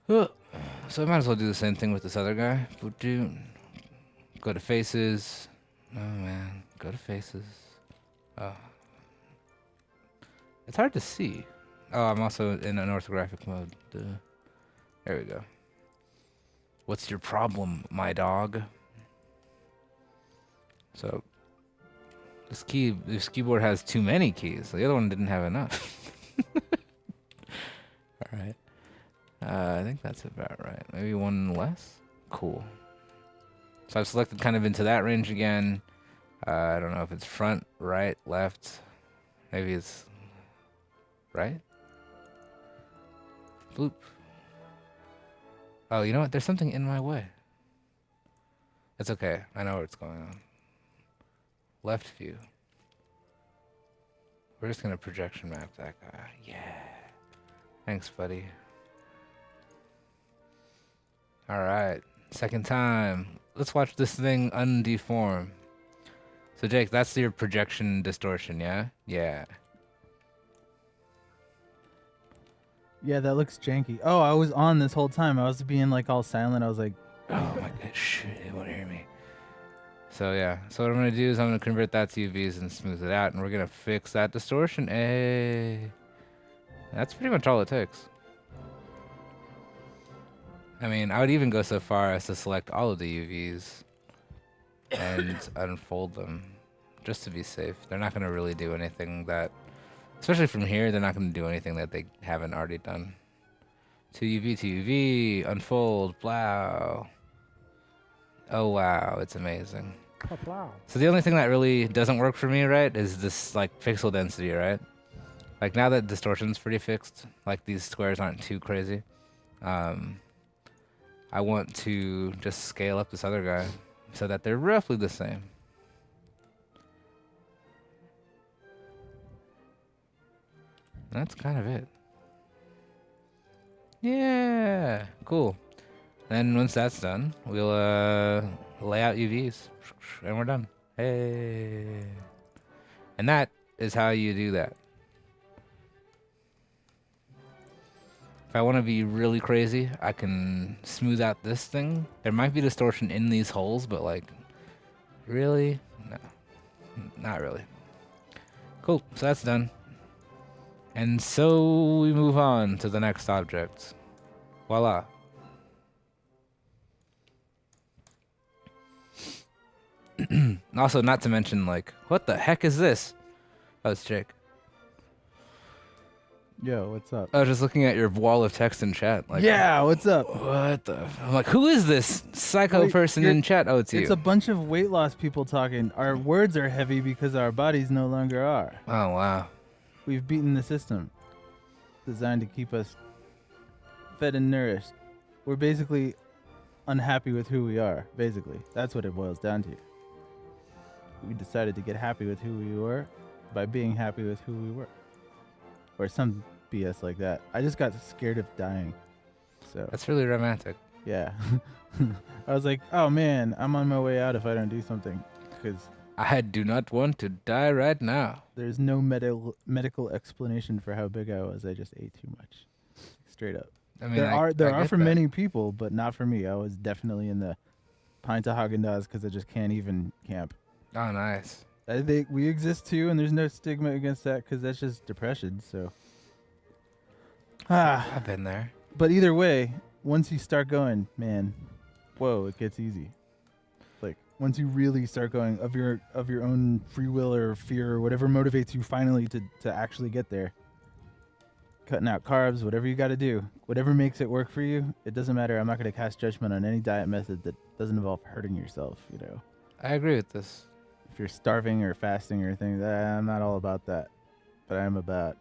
So I might as well do the same thing with this other guy. Go to faces. Oh man, go to faces. Oh. It's hard to see. Oh, I'm also in an orthographic mode. There we go. What's your problem, my dog? So this keyboard has too many keys. The other one didn't have enough. All right. I think that's about right. Maybe one less? Cool. So I've selected kind of into that range again. I don't know if it's front, right, left. Maybe it's right? Bloop. Oh, you know what? There's something in my way. It's okay. I know what's going on. Left view. We're just gonna projection map that guy. Yeah. Thanks, buddy. Alright. Second time. Let's watch this thing undeform. So, Jake, that's your projection distortion, yeah? Yeah. Yeah, that looks janky. Oh, I was on this whole time. I was being like all silent. I was like, oh my god, shit, they won't hear me. So yeah, so what I'm gonna do is I'm gonna convert that to UVs and smooth it out, and we're gonna fix that distortion. Hey, that's pretty much all it takes. I mean, I would even go so far as to select all of the UVs and unfold them, just to be safe. They're not gonna really do anything that, especially from here, they're not gonna do anything that they haven't already done. 2UV, 2UV, unfold, blow. Oh wow, it's amazing. Oh, wow. So the only thing that really doesn't work for me, right, is this like pixel density, right? Like now that distortion's pretty fixed, like these squares aren't too crazy. I want to just scale up this other guy so that they're roughly the same. That's kind of it. Yeah, cool. Then once that's done, we'll lay out UVs, and we're done. Hey. And that is how you do that. If I want to be really crazy, I can smooth out this thing. There might be distortion in these holes, but like, really? No, not really. Cool, so that's done. And so we move on to the next object. Voila. Also, not to mention, like, what the heck is this? Oh, it's Jake. yo, what's up? I was just looking at your wall of text in chat. Like, Yeah, what's up? what the? I'm like, who is this psycho Wait, person in chat? Oh, it's you. It's a bunch of weight loss people talking. Our words are heavy because our bodies no longer are. Oh, wow. We've beaten the system designed to keep us fed and nourished. We're basically unhappy with who we are, basically. That's what it boils down to. We decided to get happy with who we were by being happy with who we were. Or some BS like that. I just got scared of dying. So, That's really romantic. yeah. I was like, oh man, I'm on my way out if I don't do something. Because I do not want to die right now. there's no medical explanation for how big I was. I just ate too much. Straight up. I mean, There I are get for that. many people, but not for me. I was definitely in the pint of Haagen-Dazs because I just can't even camp. Oh, nice. I think we exist too, and there's no stigma against that because that's just depression. So, I've been there. but either way, once you start going, man, whoa, it gets easy. Like once you really start going of your own free will or fear or whatever motivates you finally to actually get there. Cutting out carbs, whatever you got to do, whatever makes it work for you. It doesn't matter. I'm not going to cast judgment on any diet method that doesn't involve hurting yourself. You know. I agree with this. If you're starving or fasting or things, I'm not all about that. But I'm about,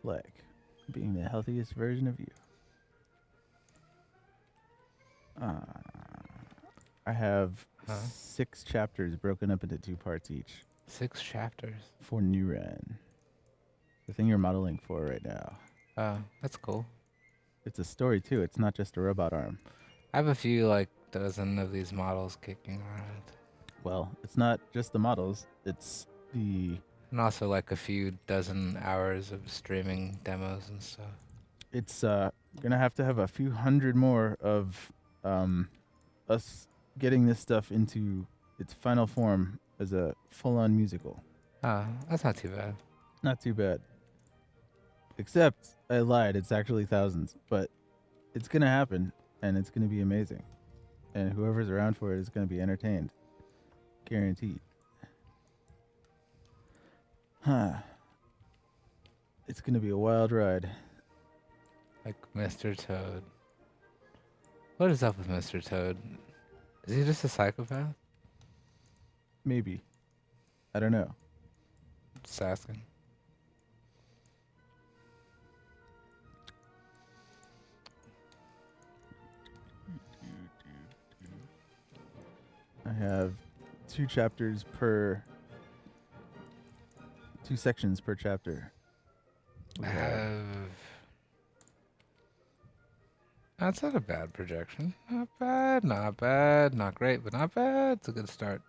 like, being the healthiest version of you. I have 6 chapters broken up into 2 parts each 6 chapters. for NuRen. The thing you're modeling for right now. Oh, that's cool. It's a story, too. It's not just a robot arm. I have a few, like, dozen of these models kicking around. Well, it's not just the models. It's the And also like a few dozen hours of streaming demos and stuff. it's gonna have to have a few hundred more of us getting this stuff into its final form as a full-on musical. Oh, that's not too bad. Not too bad. Except I lied. It's actually thousands, but it's gonna happen, and it's gonna be amazing. And whoever's around for it is gonna be entertained, guaranteed. Huh. It's gonna be a wild ride. Like Mr. Toad. What is up with Mr. Toad? Is he just a psychopath? Maybe. I don't know. Just asking. I have 2 sections per chapter. That's not a bad projection. Not bad, not bad, not great, but not bad. It's a good start.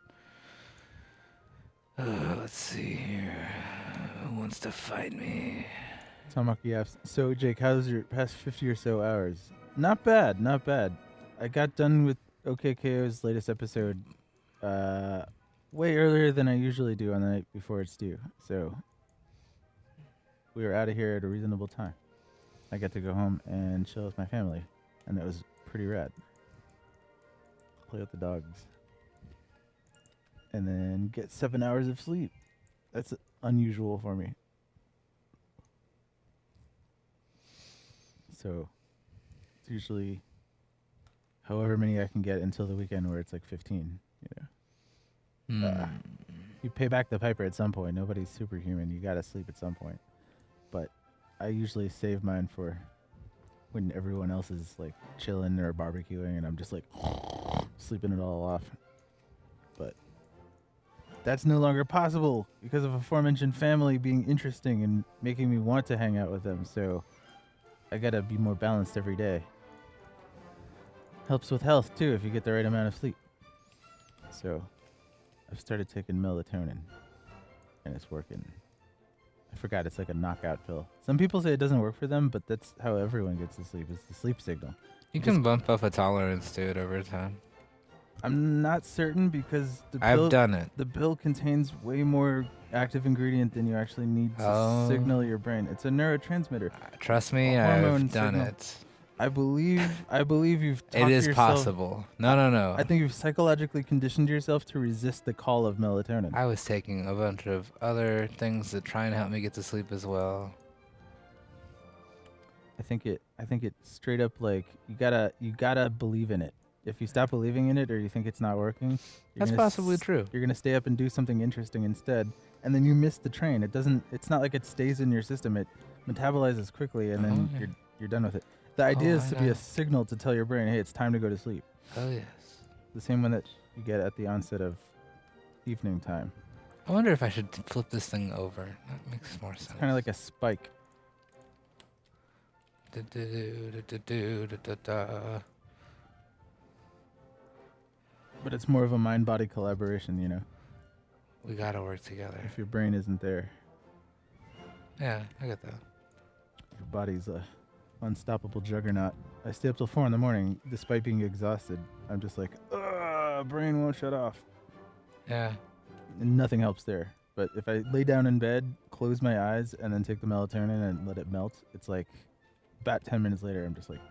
Let's see here. Who wants to fight me? Tamaki asks, so Jake, how's your past 50 or so hours? Not bad, not bad. I got done with OKKO's latest episode way earlier than I usually do on the night before it's due. So we were out of here at a reasonable time. I got to go home and chill with my family, and that was pretty rad. Play with the dogs. And then get 7 hours of sleep. That's unusual for me. So it's usually however many I can get until the weekend where it's like 15, you know. You pay back the piper at some point. Nobody's superhuman. You got to sleep at some point. But I usually save mine for when everyone else is like chilling or barbecuing and I'm just like sleeping it all off. But that's no longer possible because of aforementioned family being interesting and making me want to hang out with them. So I got to be more balanced every day. Helps with health too if you get the right amount of sleep. So I've started taking melatonin and it's working. I forgot it's like a knockout pill. Some people say it doesn't work for them, but that's how everyone gets to sleep. It's the sleep signal. You can bump up a tolerance to it over time. I'm not certain because I've done it. The pill contains way more active ingredient than you actually need to signal your brain. It's a neurotransmitter. Trust me, I've done it. I believe you've talked It is yourself, possible. No. I think you've psychologically conditioned yourself to resist the call of melatonin. I was taking a bunch of other things that try and help me get to sleep as well. I think it straight up like you gotta believe in it. If you stop believing in it or you think it's not working, that's possibly true. You're gonna stay up and do something interesting instead, and then you miss the train. It's not like it stays in your system. It metabolizes quickly, and then you're done with it. The idea is to be a signal to tell your brain, hey, it's time to go to sleep. Oh yes. The same one that you get at the onset of evening time. I wonder if I should flip this thing over. That makes more sense. It's kind of like a spike. But it's more of a mind-body collaboration, you know. We gotta work together. If your brain isn't there. Yeah, I get that. Your body's a unstoppable juggernaut. I stay up till 4 a.m, despite being exhausted. I'm just like, brain won't shut off. Yeah. And nothing helps there. But if I lay down in bed, close my eyes, and then take the melatonin and let it melt, it's like about 10 minutes later, I'm just like...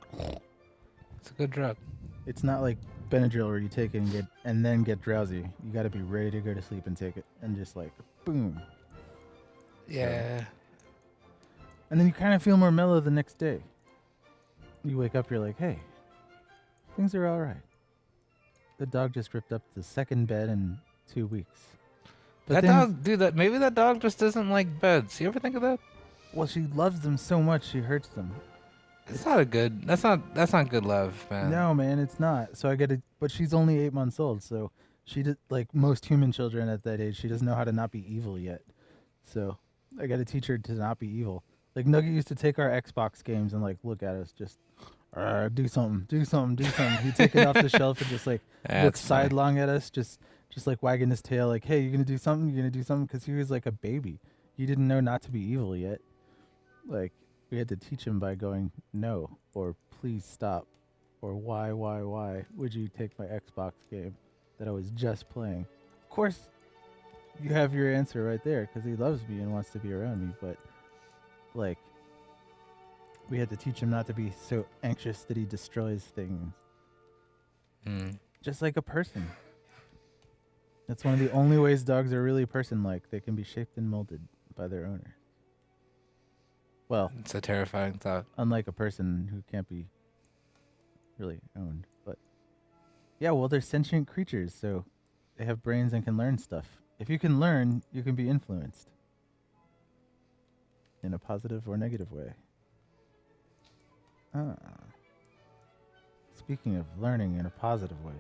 It's a good drug. It's not like Benadryl where you take it and then get drowsy. You got to be ready to go to sleep and take it, and just like, boom. Yeah. So, and then you kind of feel more mellow the next day. You wake up, you're like, hey, things are all right. The dog just ripped up the second bed in 2 weeks. But maybe that dog just doesn't like beds. You ever think of that? Well, she loves them so much, she hurts them. That's not good love, man. No, man, it's not. So but she's only 8 months old, so she did, like most human children at that age, she doesn't know how to not be evil yet. So I got to teach her to not be evil. Like Nugget used to take our Xbox games and like look at us, just do something. He'd take it off the shelf and just like look sidelong at us, just just like wagging his tail, like, hey, you're gonna do something, because he was like a baby. He didn't know not to be evil yet. Like, we had to teach him by going, no, or please stop, or why would you take my Xbox game that I was just playing? Of course, you have your answer right there, because he loves me and wants to be around me, but, like, we had to teach him not to be so anxious that he destroys things. Just like a person. That's one of the only ways dogs are really person-like. They can be shaped and molded by their owner. Well, It's a terrifying thought. unlike a person who can't be really owned. But yeah, well, they're sentient creatures, so they have brains and can learn stuff. If you can learn, you can be influenced in a positive or negative way. Speaking of learning in a positive way.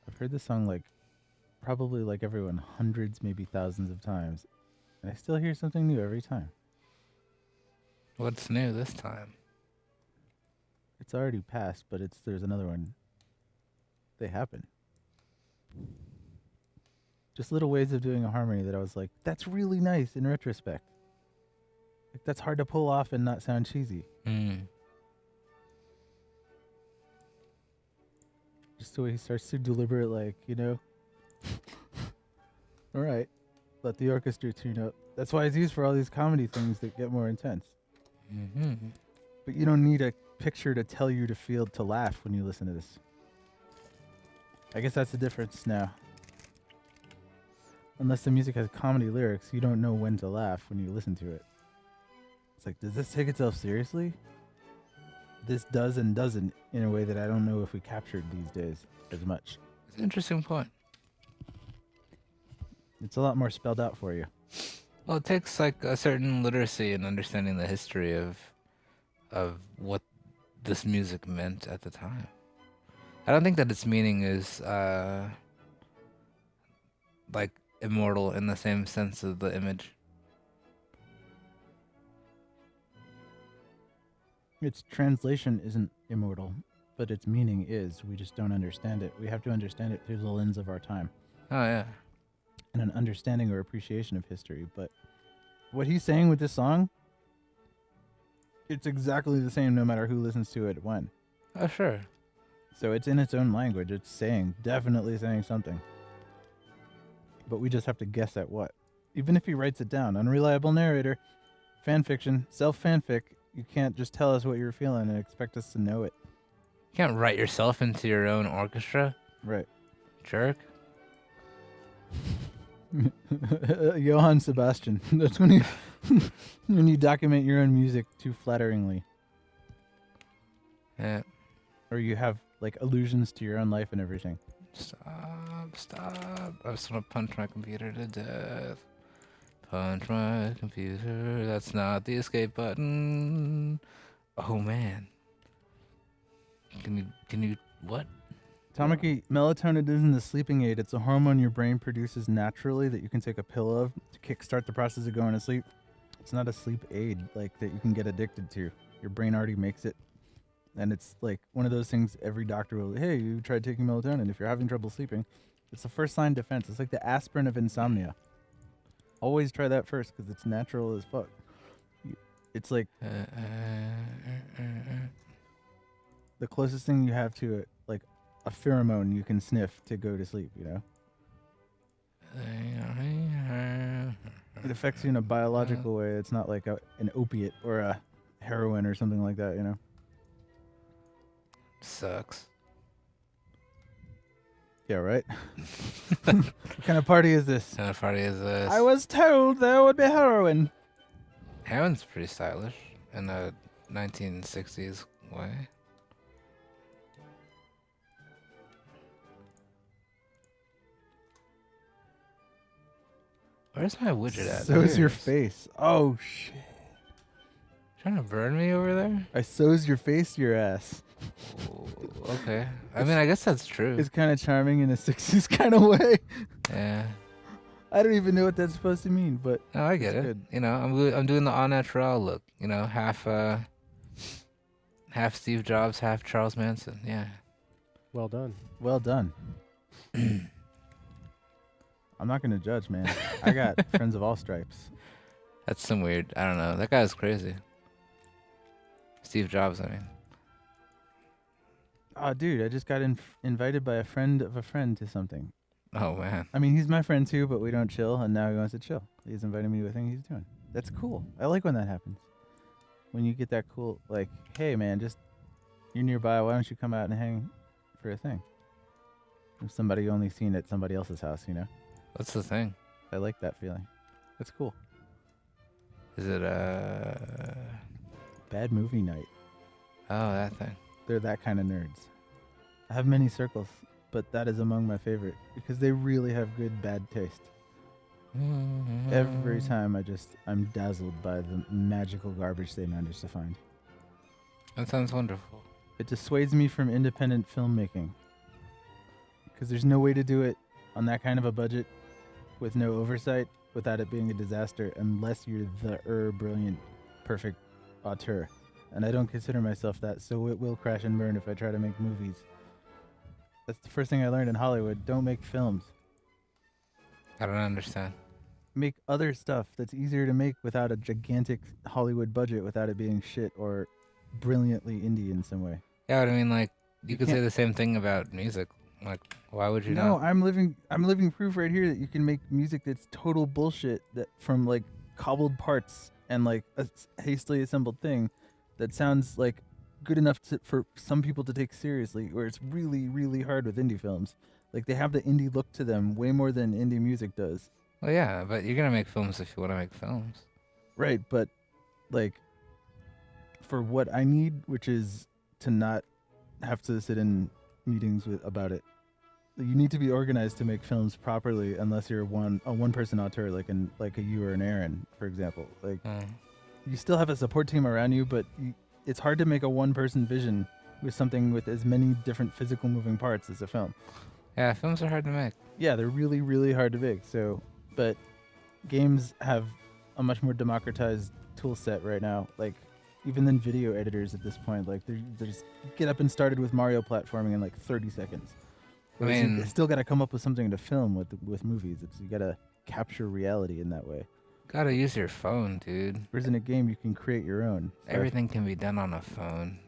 I've heard this song probably like everyone hundreds, maybe thousands of times. And I still hear something new every time. What's new this time? It's already passed, but there's another one. They happen. Just little ways of doing a harmony that I was like, that's really nice in retrospect. Like, that's hard to pull off and not sound cheesy. Just the way he starts to deliberate, all right, let the orchestra tune up. That's why it's used for all these comedy things that get more intense. But you don't need a picture to tell you to laugh when you listen to this. I guess that's the difference now. Unless the music has comedy lyrics, you don't know when to laugh when you listen to it. It's like, does this take itself seriously? This does and doesn't in a way that I don't know if we captured these days as much. It's an interesting point. It's a lot more spelled out for you. Well, it takes like a certain literacy and understanding the history of what this music meant at the time. I don't think that its meaning is like immortal in the same sense of the image. Its translation isn't immortal, but its meaning is. We just don't understand it. We have to understand it through the lens of our time. Oh, yeah. And an understanding or appreciation of history. But what he's saying with this song, it's exactly the same no matter who listens to it when. Oh, sure. So it's in its own language. It's definitely saying something. But we just have to guess at what. Even if he writes it down. Unreliable narrator, fan fiction, self-fanfic. You can't just tell us what you're feeling and expect us to know it. You can't write yourself into your own orchestra. Right. Jerk. Johann Sebastian. That's when you document your own music too flatteringly. Yeah. Or you have like allusions to your own life and everything. Stop. I just want to punch my computer to death. Punch my computer. That's not the escape button. Oh, man. Can you, what? Tamaki, melatonin isn't a sleeping aid. It's a hormone your brain produces naturally that you can take a pill of to kickstart the process of going to sleep. It's not a sleep aid like that you can get addicted to. Your brain already makes it. And it's like one of those things every doctor will, hey, you tried taking melatonin. If you're having trouble sleeping, it's the first line defense. It's like the aspirin of insomnia. Always try that first because it's natural as fuck. It's like the closest thing you have to it, like a pheromone you can sniff to go to sleep, you know? It affects you in a biological way. It's not like an opiate or a heroin or something like that, you know? Sucks. Yeah, right? What kind of party is this? What kind of party is this? I was told there would be heroin. Heroin's pretty stylish in a 1960s way. Where's my widget at? So's your face. Oh, shit. Trying to burn me over there? I so's your face, your ass. Ooh, okay. I mean, I guess that's true. It's kind of charming in a 60s kind of way. Yeah. I don't even know what that's supposed to mean, but No, I get it. good. You know, I'm doing the au naturel look. You know, half Half Steve Jobs, half Charles Manson. Yeah. Well done. Well done. I'm not gonna judge, man. I got friends of all stripes. That's some weird. I don't know. That guy's crazy. Steve Jobs, I mean. Oh, dude, I just got invited by a friend of a friend to something. Oh, man. I mean, he's my friend too, but we don't chill, and now he wants to chill. He's inviting me to a thing he's doing. That's cool. I like when that happens. When you get that cool, like, hey, man, just you're nearby. Why don't you come out and hang for a thing? From somebody you only seen at somebody else's house, you know? What's the thing? I like that feeling. That's cool. Is it Bad movie night. Oh, that thing. They're that kind of nerds. I have many circles, but that is among my favorite because they really have good bad taste. Every time I'm dazzled by the magical garbage they manage to find. That sounds wonderful. It dissuades me from independent filmmaking because there's no way to do it on that kind of a budget with no oversight without it being a disaster unless you're the brilliant, perfect auteur. And I don't consider myself that, so it will crash and burn if I try to make movies. That's the first thing I learned in Hollywood. Don't make films. I don't understand. Make other stuff that's easier to make without a gigantic Hollywood budget, without it being shit or brilliantly indie in some way. Yeah, but I mean, like, you You could say can't- the same thing about music. Like, why would you No, not? I'm living proof right here that you can make music that's total bullshit that from like cobbled parts and like a hastily assembled thing that sounds like good enough for some people to take seriously, where it's really, really hard with indie films. Like they have the indie look to them way more than indie music does. Well, yeah, but you're gonna make films if you want to make films. Right, but like for what I need, which is to not have to sit in meetings about it. You need to be organized to make films properly, unless you're a one person auteur, like a you or an Aaron, for example. Like you still have a support team around you, but it's hard to make a one person vision with something with as many different physical moving parts as a film. Yeah, films are hard to make. Yeah, they're really, really hard to make. So, but games have a much more democratized tool set right now. Like even than video editors at this point, like they're just get up and started with Mario platforming in like 30 seconds. Whereas you still got to come up with something to film with movies. You got to capture reality in that way. Gotta use your phone, dude. Whereas in a game, you can create your own. So Everything can be done on a phone.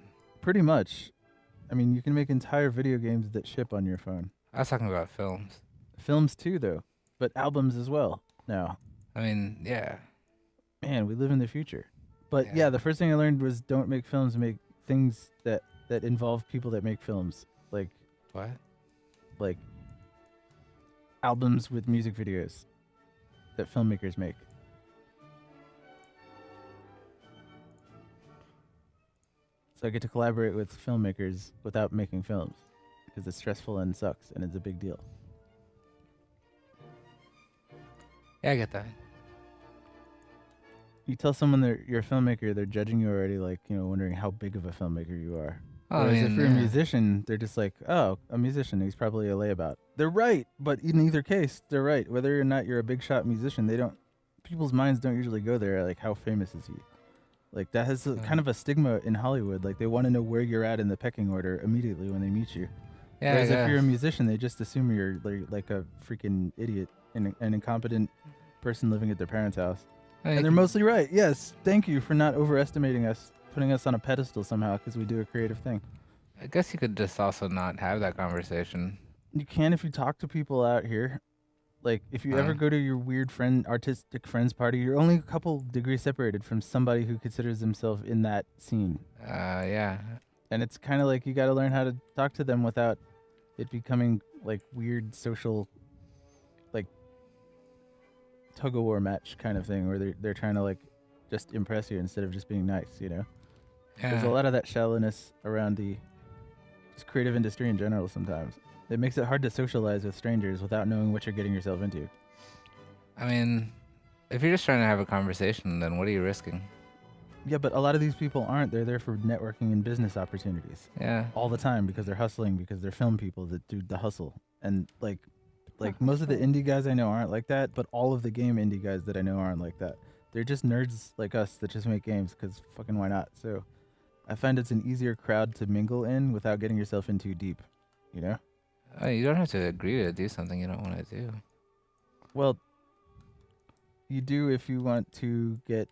pretty much. I mean, you can make entire video games that ship on your phone. I was talking about films. Films too, though, but albums as well. Now, I mean, yeah. man, we live in the future. But Yeah. yeah, the first thing I learned was don't make films. Make things that involve people that make films, like albums with music videos that filmmakers make. So I get to collaborate with filmmakers without making films because it's stressful and sucks and it's a big deal. Yeah, I get that. You tell someone that you're a filmmaker, they're judging you already, like, wondering how big of a filmmaker you are. Oh, Whereas I if mean, you're a yeah. musician, they're just like, oh, a musician, he's probably a layabout. They're right, but in either case, they're right. Whether or not you're a big shot musician, people's minds don't usually go there, like, how famous is he? Like, that has kind of a stigma in Hollywood. Like, they want to know where you're at in the pecking order immediately when they meet you. Yeah, Whereas I if you're a guess. musician, they just assume you're like a freaking idiot and an incompetent person living at their parents' house. I mean, And they're mostly right. Yes, thank you for not overestimating us, putting us on a pedestal somehow because we do a creative thing. I guess you could just also not have that conversation. You can if you talk to people out here. Like, if you ever go to your weird artistic friend's party, you're only a couple degrees separated from somebody who considers themselves in that scene. Yeah. And it's kind of like you got to learn how to talk to them without it becoming like weird social, like tug of war match kind of thing where they're trying to like just impress you instead of just being nice, Yeah. There's a lot of that shallowness around the just creative industry in general sometimes. It makes it hard to socialize with strangers without knowing what you're getting yourself into. I mean, if you're just trying to have a conversation, then what are you risking? Yeah, but a lot of these people aren't. They're there for networking and business opportunities Yeah. all the time because they're hustling, because they're film people that do the hustle. And like most of the indie guys I know aren't like that, but all of the game indie guys that I know aren't like that. They're just nerds like us that just make games because fucking why not? So I find it's an easier crowd to mingle in without getting yourself in too deep. You know? You don't have to agree to do something you don't want to do. Well, you do if you want to get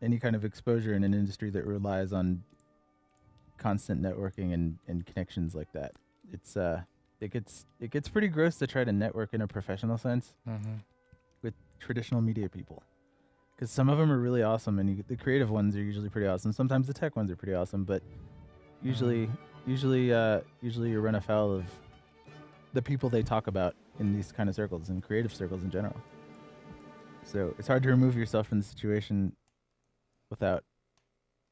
any kind of exposure in an industry that relies on constant networking and connections like that. It's it gets pretty gross to try to network in a professional sense with traditional media people, because some of them are really awesome, and the creative ones are usually pretty awesome. Sometimes the tech ones are pretty awesome, but usually you run afoul of the people they talk about in these kind of circles and creative circles in general. So it's hard to remove yourself from the situation without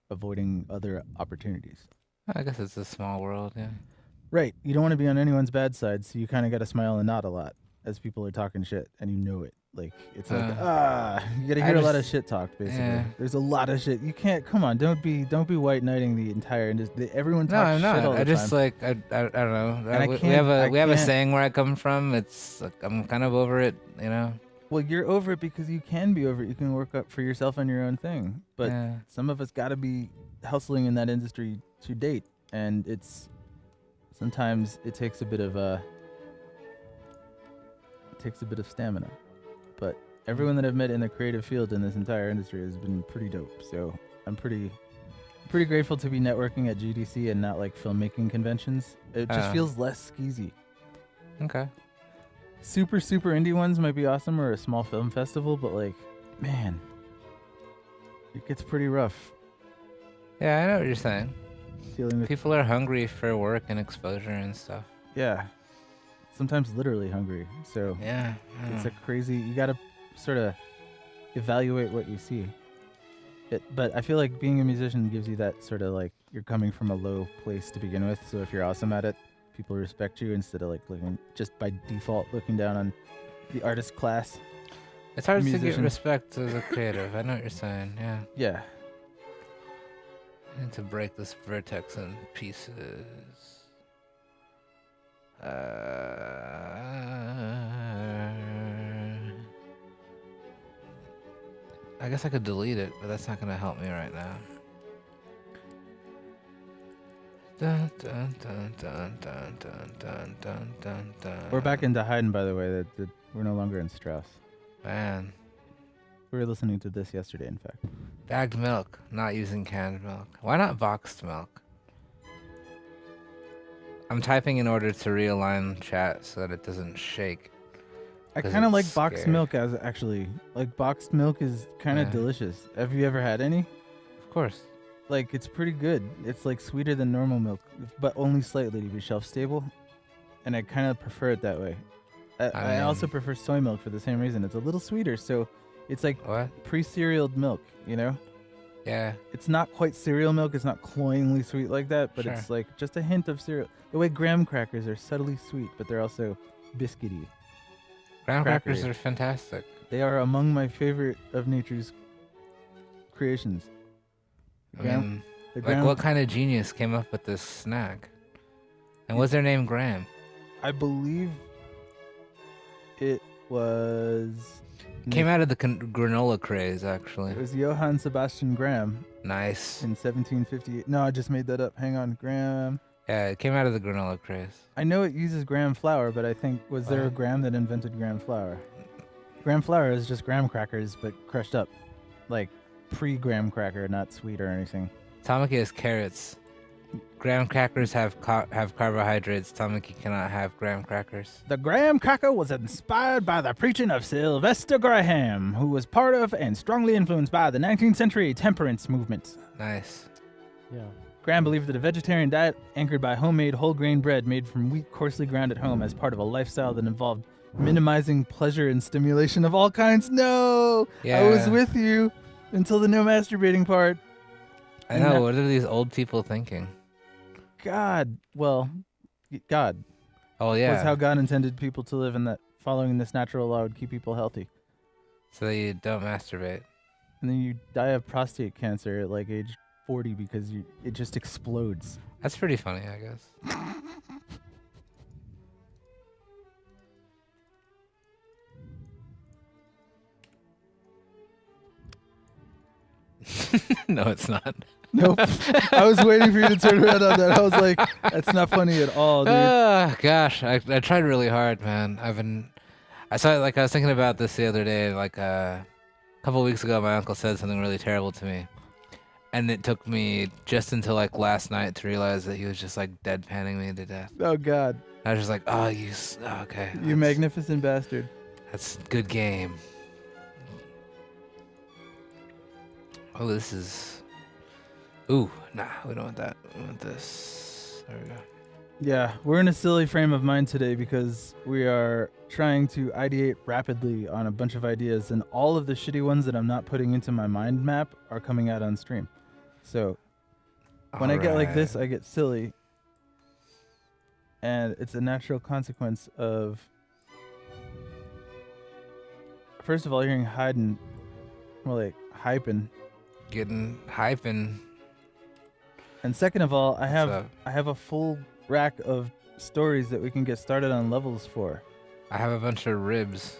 avoiding other opportunities. I guess it's a small world, yeah. Right. You don't want to be on anyone's bad side, so you kind of got to smile and nod a lot as people are talking shit, and you know it. Like, it's like, you got to hear a lot of shit talked, basically. Yeah. There's a lot of shit. You can't, come on, don't be white knighting the entire industry. Everyone No, talks I'm shit not. all the I just time. like I don't know. And We have a saying where I come from. It's like, I'm kind of over it, you know. Well, you're over it because you can be over it. You can work up for yourself on your own thing. But Yeah. some of us got to be hustling in that industry to date, and sometimes it takes a bit of stamina. But everyone that I've met in the creative field in this entire industry has been pretty dope. So I'm pretty grateful to be networking at GDC and not like filmmaking conventions. It just feels less skeezy. Okay. Super indie ones might be awesome, or a small film festival, but like, man, it gets pretty rough. Yeah, I know what you're saying. Dealing with People are hungry for work and exposure and stuff. yeah, sometimes literally hungry. So Yeah. it's a crazy. You gotta sort of evaluate what you see. But I feel like being a musician gives you that sort of like you're coming from a low place to begin with. So if you're awesome at it, people respect you instead of like looking just by default looking down on the artist class. It's hard to get musician. respect as a creative. I know what you're saying. Yeah. Yeah. I need to break this vertex in pieces. I guess I could delete it, but that's not gonna help me right now. Dun, dun, dun, dun, dun, dun, dun, dun, dun, dun. We're back into Haydn, by the way. That we're no longer in Strauss. Man, We were listening to this yesterday, in fact. bagged milk, not using canned milk. Why not boxed milk? I'm typing in order to realign chat so that it doesn't shake. I 'Cause kind of it's like boxed scared. milk as actually. Like boxed milk is kind of Yeah. delicious. Have you ever had any? Of course. Like it's pretty good. It's like sweeter than normal milk, but only slightly to be shelf stable. And I kind of prefer it that way. I also mean- prefer soy milk for the same reason. It's a little sweeter, so it's like What? pre-cerealed milk, you know? Yeah. It's not quite cereal milk. It's not cloyingly sweet like that, but Sure. it's like just a hint of cereal. The way graham crackers are subtly sweet, but they're also biscuity. Graham crackers Crackery. are fantastic. They are among my favorite of nature's creations. I Graham- mean, The like graham, what kind of genius came up with this snack? And was their name Graham? I believe it was. Came out of the granola craze, actually. It was Johann Sebastian Graham Nice. in 1758. No, I just made that up. Hang on, Graham. Yeah, it came out of the granola craze. I know it uses graham flour, but I think was there a What? Graham that invented graham flour? Graham flour is just graham crackers, but crushed up, like pre-graham cracker, not sweet or anything. Tamaki has carrots. Graham crackers have carbohydrates. Tamaki cannot have graham crackers. The graham cracker was inspired by the preaching of Sylvester Graham, who was part of and strongly influenced by the 19th century temperance movement. Nice. Yeah. Graham believed that a vegetarian diet anchored by homemade whole grain bread made from wheat coarsely ground at home as part of a lifestyle that involved minimizing pleasure and stimulation of all kinds. No! I was Yeah. with you until the no masturbating part. I And know. that- What are these old people thinking? God, well, God Oh yeah. was how God intended people to live, and that following this natural law would keep people healthy. So that you don't masturbate. And then you die of prostate cancer at like age 40 because it just explodes. That's pretty funny, I guess. No, it's not. Nope. I was waiting for you to turn around on that. I was like, that's not funny at all, dude. Gosh, I tried really hard, man. I was thinking about this the other day. Like a couple weeks ago, my uncle said something really terrible to me, and it took me just until like last night to realize that he was just like deadpanning me to death. Oh, God. I was just like, oh, okay. You magnificent bastard. That's good game. Oh, this is... Ooh, nah, we don't want that. We want this. There we go. Yeah, we're in a silly frame of mind today because we are trying to ideate rapidly on a bunch of ideas, and all of the shitty ones that I'm not putting into my mind map are coming out on stream. So when I get like this, I get silly. And it's a natural consequence of, first of all, hearing Haydn, more like hyping. Getting hyping. And second of all, I have a full rack of stories that we can get started on levels for. I have a bunch of ribs.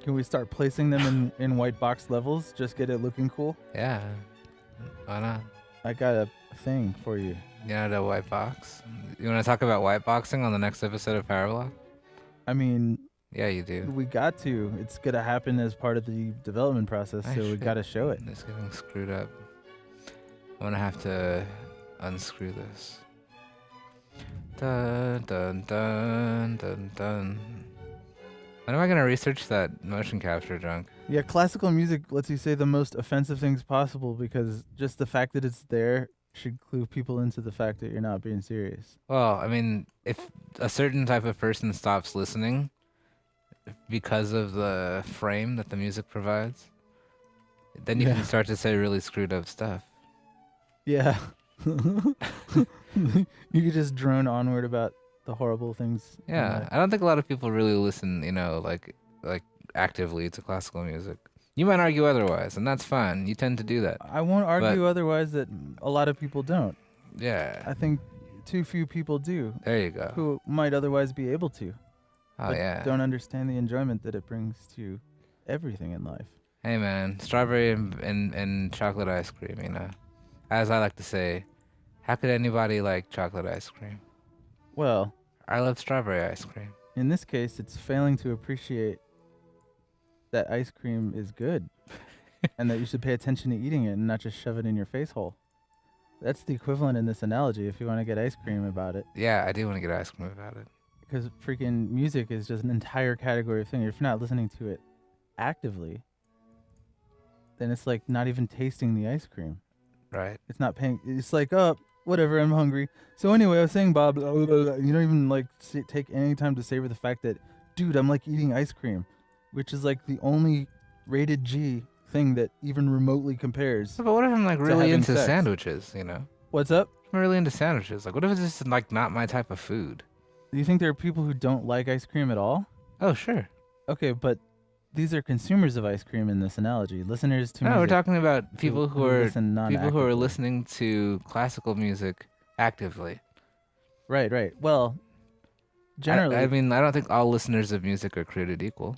Can we start placing them in white box levels? Just get it looking cool? Yeah. Why not? I got a thing for you. You know the white box? You want to talk about white boxing on the next episode of PowerBlock? I mean... Yeah, you do. We got to. It's going to happen as part of the development process, so we got to show it. It's getting screwed up. I'm going to have to unscrew this. Dun, dun, dun, dun, dun. When am I going to research that motion capture junk? Yeah, classical music lets you say the most offensive things possible because just the fact that it's there should clue people into the fact that you're not being serious. Well, I mean, if a certain type of person stops listening because of the frame that the music provides, then you can start to say really screwed up stuff. Yeah. You could just drone onward about the horrible things. Yeah, I don't think a lot of people really listen, like actively to classical music. You might argue otherwise, and that's fine. You tend to do that. I won't argue otherwise that a lot of people don't. Yeah. I think too few people do. There you go. Who might otherwise be able to. Oh, yeah. Don't understand the enjoyment that it brings to everything in life. Hey, man, strawberry and chocolate ice cream, As I like to say, how could anybody like chocolate ice cream? Well, I love strawberry ice cream. In this case, it's failing to appreciate that ice cream is good and that you should pay attention to eating it and not just shove it in your face hole. That's the equivalent in this analogy if you want to get ice cream about it. Yeah, I do want to get ice cream about it. Because freaking music is just an entire category of thing. If you're not listening to it actively, then it's like not even tasting the ice cream. Right. It's not paying. It's like, oh, whatever, I'm hungry. So anyway, I was saying, Bob, you don't even like take any time to savor the fact that, dude, I'm like eating ice cream, which is like the only rated G thing that even remotely compares. But what if I'm like really into sandwiches, What's up? I'm really into sandwiches. Like, what if it's just like not my type of food? Do you think there are people who don't like ice cream at all? Oh, sure. Okay, but these are consumers of ice cream in this analogy. Listeners to music. No, we're talking about people who are listen listening to classical music actively. Right. Well, generally, I mean, I don't think all listeners of music are created equal.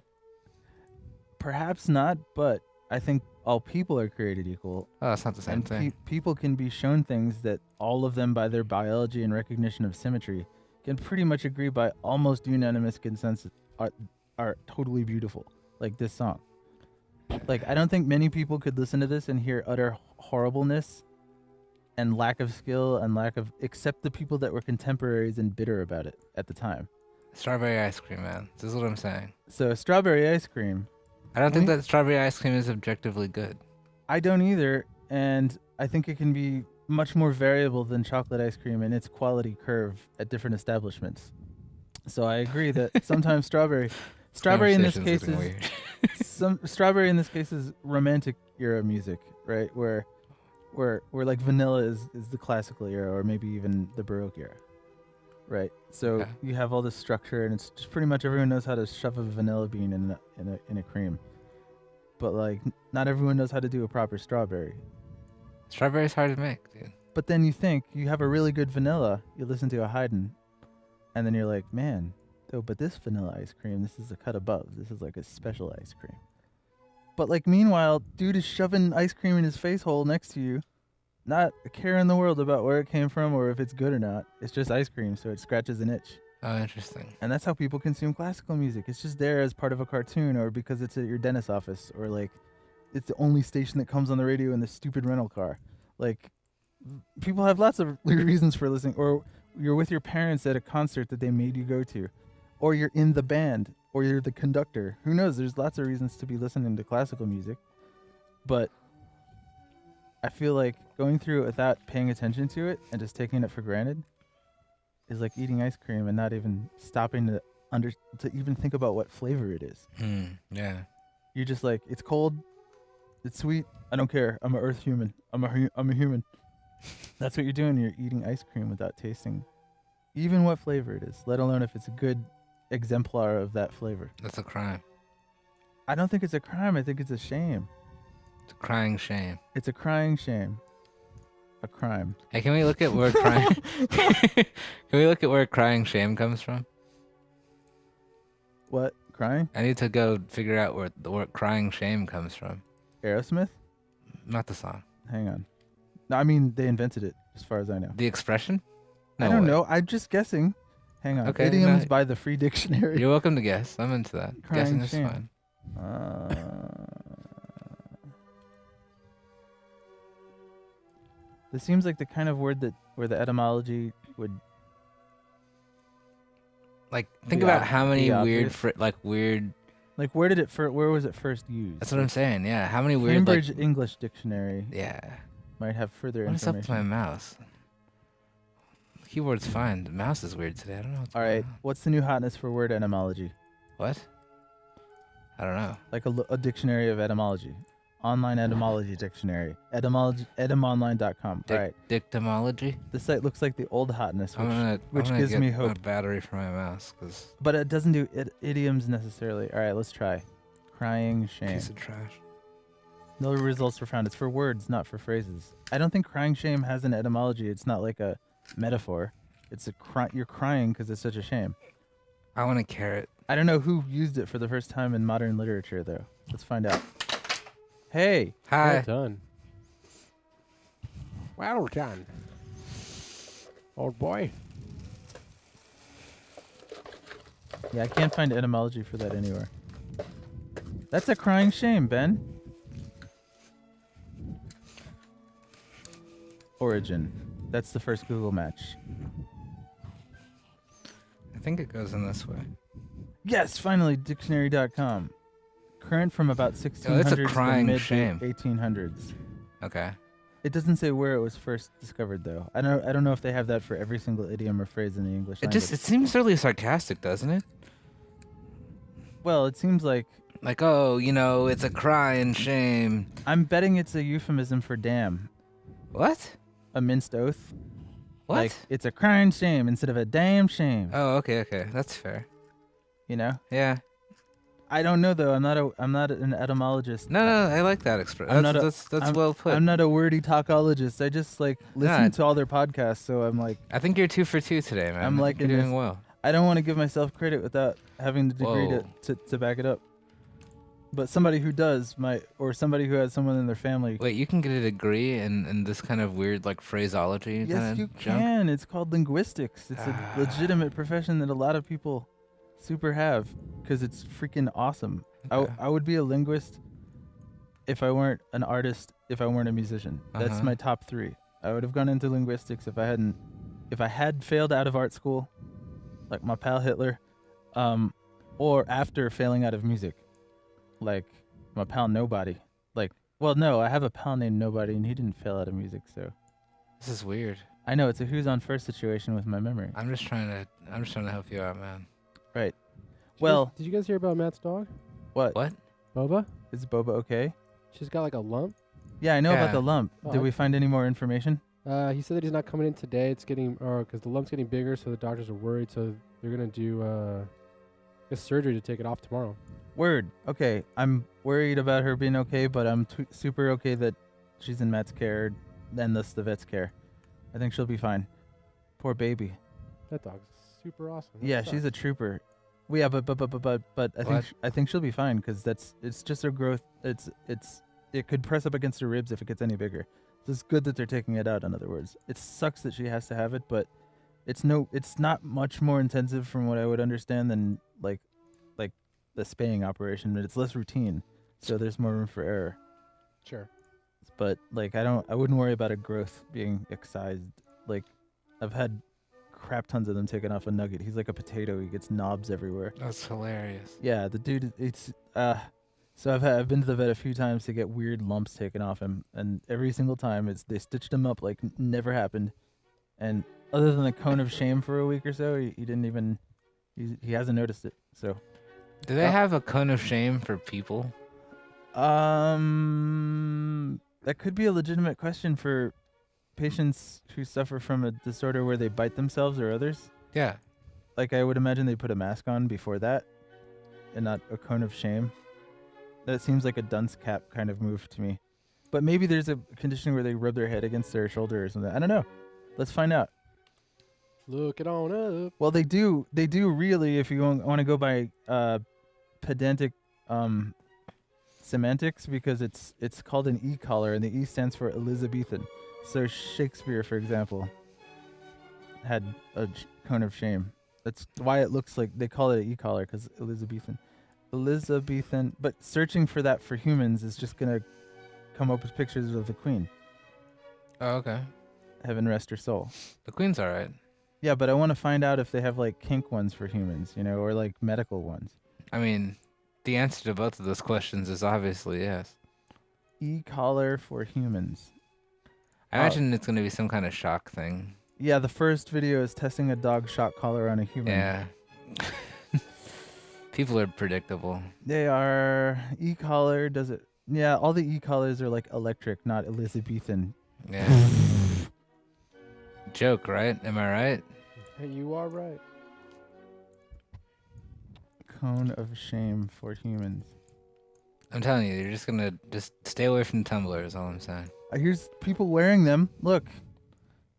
Perhaps not, but I think all people are created equal. Oh, it's not the same thing. People can be shown things that all of them, by their biology and recognition of symmetry, can pretty much agree by almost unanimous consensus are totally beautiful. Like this song. Like, I don't think many people could listen to this and hear utter horribleness and lack of skill and except the people that were contemporaries and bitter about it at the time. Strawberry ice cream, man. This is what I'm saying. So strawberry ice cream. I don't think that strawberry ice cream is objectively good. I don't either, and I think it can be much more variable than chocolate ice cream in its quality curve at different establishments. So I agree that sometimes strawberry in this case is romantic era music, right? Where like vanilla is the classical era, or maybe even the Baroque era, right? So you have all this structure, and it's just pretty much everyone knows how to shove a vanilla bean in a cream, but like not everyone knows how to do a proper strawberry. Strawberry's hard to make, dude. But then you think you have a really good vanilla, you listen to a Haydn, and then you're like, man, but this vanilla ice cream, this is a cut above. This is like a special ice cream. But like meanwhile, dude is shoving ice cream in his face hole next to you. Not a care in the world about where it came from or if it's good or not. It's just ice cream, so it scratches an itch. Oh, interesting. And that's how people consume classical music. It's just there as part of a cartoon or because it's at your dentist's office or like it's the only station that comes on the radio in the stupid rental car. Like people have lots of reasons for listening, or you're with your parents at a concert that they made you go to, or you're in the band, or you're the conductor. Who knows? There's lots of reasons to be listening to classical music. But I feel like going through it without paying attention to it and just taking it for granted is like eating ice cream and not even stopping to even think about what flavor it is. Yeah. You're just like, it's cold, it's sweet, I don't care. I'm an earth human. I'm a human. That's what you're doing. You're eating ice cream without tasting even what flavor it is, let alone if it's a good exemplar of that flavor. That's a crime. I don't think it's a crime. I think it's a shame. It's a crying shame. It's a crying shame. A crime. Hey, can we look at where crying? Can we look at where crying shame comes from? What? Crying? I need to go figure out where the word crying shame comes from. Aerosmith? Not the song. Hang on. No, I mean, they invented it, as far as I know. The expression? I don't know. I'm just guessing. Hang on. Okay, Idioms no, by the Free Dictionary. You're welcome to guess. I'm into that. Crying Guessing is shame. fine. This seems like the kind of word that where the etymology would. Like, think Be about ob- how many be weird, obvious. weird. Like, where was it first used? That's what I'm saying. Yeah, how many weird. Cambridge English Dictionary Yeah. might have further What is up information. with my mouse? The keyboard's fine. The mouse is weird today. I don't know. What's All going right, on. what's the new hotness for word etymology? What? I don't know. Like a dictionary of etymology, online etymology dictionary, etymonline.com. All right, Dictamology. the site looks like the old hotness, which I'm gonna gives get me a hope. battery for my mouse, cause But it doesn't do idioms necessarily. All right, let's try. Crying shame. piece of trash. No results were found. It's for words, not for phrases. I don't think crying shame has an etymology. It's not like a metaphor. It's you're crying because it's such a shame. I want a carrot. I don't know who used it for the first time in modern literature, though. Let's find out. Hey. Hi. Well done. Well done. Old boy. Yeah, I can't find etymology for that anywhere. That's a crying shame, Ben. Origin. That's the first Google match. I think it goes in this way. Yes, finally, dictionary.com. Current from about 1600s that's a crying to mid shame. 1800s. Okay. It doesn't say where it was first discovered, though. I don't know if they have that for every single idiom or phrase in the English It language. it seems really sarcastic, doesn't it? Well, it seems like Like, oh, it's a crying shame. I'm betting it's a euphemism for damn. What? A minced oath. What? Like it's a crying shame instead of a damn shame. Oh, okay. That's fair. You know? Yeah. I don't know though. I'm not an etymologist. No, I like that expression. I'm not a- That's well put. I'm not a wordy talkologist. I just like listen Nah. to all their podcasts, so I'm like I think you're 2 for 2 today, man. I'm I think liking you're doing this. well. I don't want to give myself credit without having the degree Whoa. to back it up. But somebody who does might, or somebody who has someone in their family. Wait, you can get a degree in this kind of weird like phraseology. Yes, kinda you junk? can. It's called linguistics. It's a legitimate profession that a lot of people super have because it's freaking awesome. Okay. I would be a linguist if I weren't an artist, if I weren't a musician. That's Uh-huh. my top 3. I would have gone into linguistics if I had failed out of art school, like my pal Hitler, or after failing out of music, like my pal Nobody. Well, no, I have a pal named Nobody, and he didn't fail out of music, so. This is weird. I know, it's a who's on first situation with my memory. I'm just trying to help you out, man. Right. Did Well, you guys hear about Matt's dog? what? What? Boba? Is Boba okay? She's got like a lump. Yeah, I know about Yeah. the lump. Oh, Did I- we find any more information? He said that he's not coming in today. It's getting, because the lump's getting bigger, so the doctors are worried. So they're gonna do a surgery to take it off tomorrow. Word. Okay, I'm worried about her being okay, but I'm super okay that she's in Matt's care, and thus the vet's care. I think she'll be fine. Poor baby. That dog's super awesome. Yeah, she's a trooper. Well, yeah, but I think What? I think she'll be fine because it's just her growth. It could press up against her ribs if it gets any bigger. So it's good that they're taking it out. In other words, it sucks that she has to have it, but it's not much more intensive from what I would understand than like the spaying operation, but it's less routine, so there's more room for error. Sure. But like I wouldn't worry about a growth being excised. Like I've had crap tons of them taken off a nugget. He's like a potato. He gets knobs everywhere. That's hilarious. Yeah, the dude. So I've been to the vet a few times to get weird lumps taken off him, and every single time they stitched him up like never happened. And other than the cone of shame for a week or so, he didn't even he hasn't noticed it. So Do they have a cone of shame for people? that could be a legitimate question for patients who suffer from a disorder where they bite themselves or others. Yeah. Like I would imagine they put a mask on before that, and not a cone of shame. That seems like a dunce cap kind of move to me. But maybe there's a condition where they rub their head against their shoulder or something. I don't know. Let's find out. Look it on up. Well, they do really, if you want to go by pedantic semantics, because it's called an E-collar, and the E stands for Elizabethan. So Shakespeare, for example, had a cone of shame. That's why it looks like they call it an E-collar, because Elizabethan. But searching for that for humans is just gonna come up with pictures of the Queen. Oh, okay. Heaven rest her soul. The Queen's all right. Yeah, but I want to find out if they have like kink ones for humans, or like medical ones. I mean, the answer to both of those questions is obviously yes. E-collar for humans. I imagine it's going to be some kind of shock thing. Yeah, the first video is testing a dog shock collar on a human. Yeah. People are predictable. They are. E-collar does it. Yeah, all the e-collars are like electric, not Elizabethan. Yeah. Joke, right? Am I right? Hey, you are right. Cone of shame for humans. I'm telling you, you're just going to stay away from Tumblr is all I'm saying. Here's people wearing them. Look.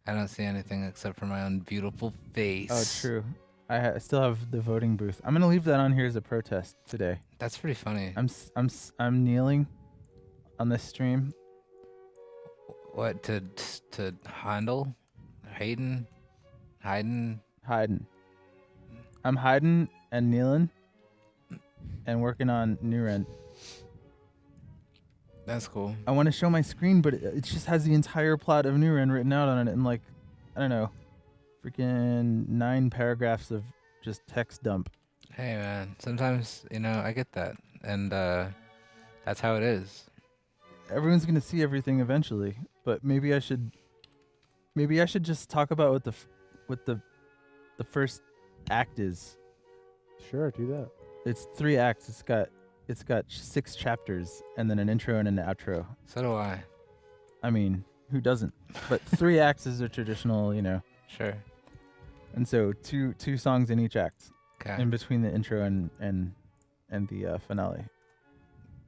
I don't see anything except for my own beautiful face. Oh, true. I still have the voting booth. I'm gonna leave that on here as a protest today. That's pretty funny. I'm kneeling on this stream. What, to handle? Hiding? I'm hiding and kneeling and working on NuRen. That's cool. I want to show my screen, but it just has the entire plot of NuRen written out on it, and like, I don't know, freaking 9 paragraphs of just text dump. Hey man, sometimes I get that, and that's how it is. Everyone's gonna see everything eventually, but maybe I should just talk about what the first act is. Sure, do that. It's 3 acts. It's got 6 chapters and then an intro and an outro. So do I. I mean, who doesn't? But 3 acts is a traditional, Sure. And so two songs in each act, Okay. in between the intro and the finale.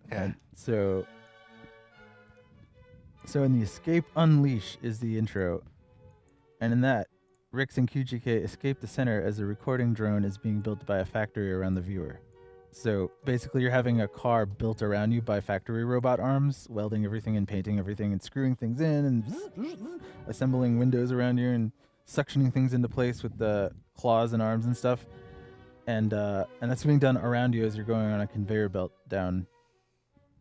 Okay. And so in the Escape Unleash is the intro, and in that, Rix and QGK escape the center as a recording drone is being built by a factory around the viewer. So basically, you're having a car built around you by factory robot arms, welding everything and painting everything and screwing things in and assembling windows around you and suctioning things into place with the claws and arms and stuff. And that's being done around you as you're going on a conveyor belt down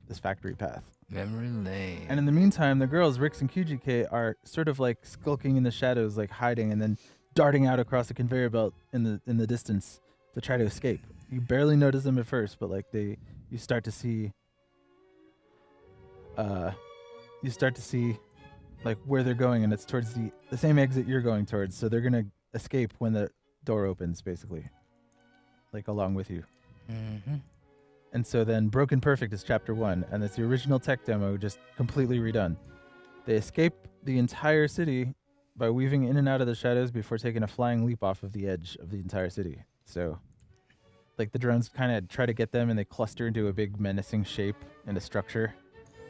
this factory path. Memory lane. And in the meantime, the girls, Rix and QGK, are sort of like skulking in the shadows, like hiding, and then darting out across the conveyor belt in the distance to try to escape. You barely notice them at first, but like you start to see like where they're going, and it's towards the same exit you're going towards. So they're gonna escape when the door opens, basically, like along with you. Mm-hmm. And so then Broken Perfect is chapter 1, and it's the original tech demo, just completely redone. They escape the entire city by weaving in and out of the shadows before taking a flying leap off of the edge of the entire city. So, like, the drones kind of try to get them, and they cluster into a big menacing shape and a structure.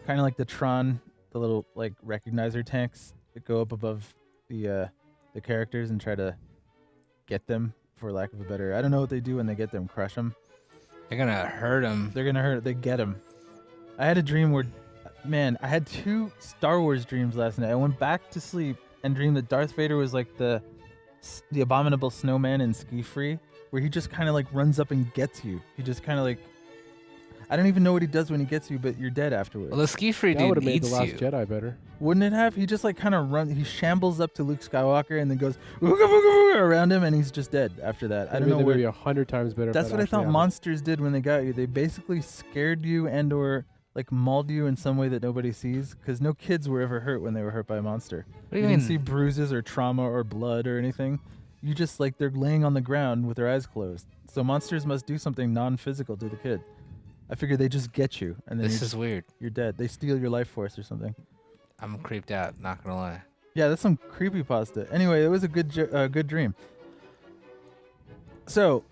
Kind of like the Tron, the little, like, recognizer tanks that go up above the characters and try to get them for lack of a better. I don't know what they do when they get them. Crush them. They're gonna hurt him. They're gonna hurt. They get him. I had a dream where, man, I had 2 Star Wars dreams last night. I went back to sleep and dreamed that Darth Vader was like the abominable snowman in Ski Free, where he just kind of like runs up and gets you. He just kind of like, I don't even know what he does when he gets you, but you're dead afterwards. Well, the ski free That would dude have made eats the Last you. Jedi better. Wouldn't it have? He just like kind of he shambles up to Luke Skywalker and then goes "Wooga, wooga, wooga," around him, and he's just dead after that. I don't know the where. movie 100 times better. if That's that what I actually thought happened. monsters did when they got you. They basically scared you and or like mauled you in some way that nobody sees, because no kids were ever hurt when they were hurt by a monster. What do you didn't mean? see bruises or trauma or blood or anything. You just like they're laying on the ground with their eyes closed. So monsters must do something non-physical to the kid. I figured they just get you and then This is weird. you're dead. They steal your life force or something. I'm creeped out. Not gonna lie. Yeah, that's some creepypasta. Anyway, it was a good dream. So,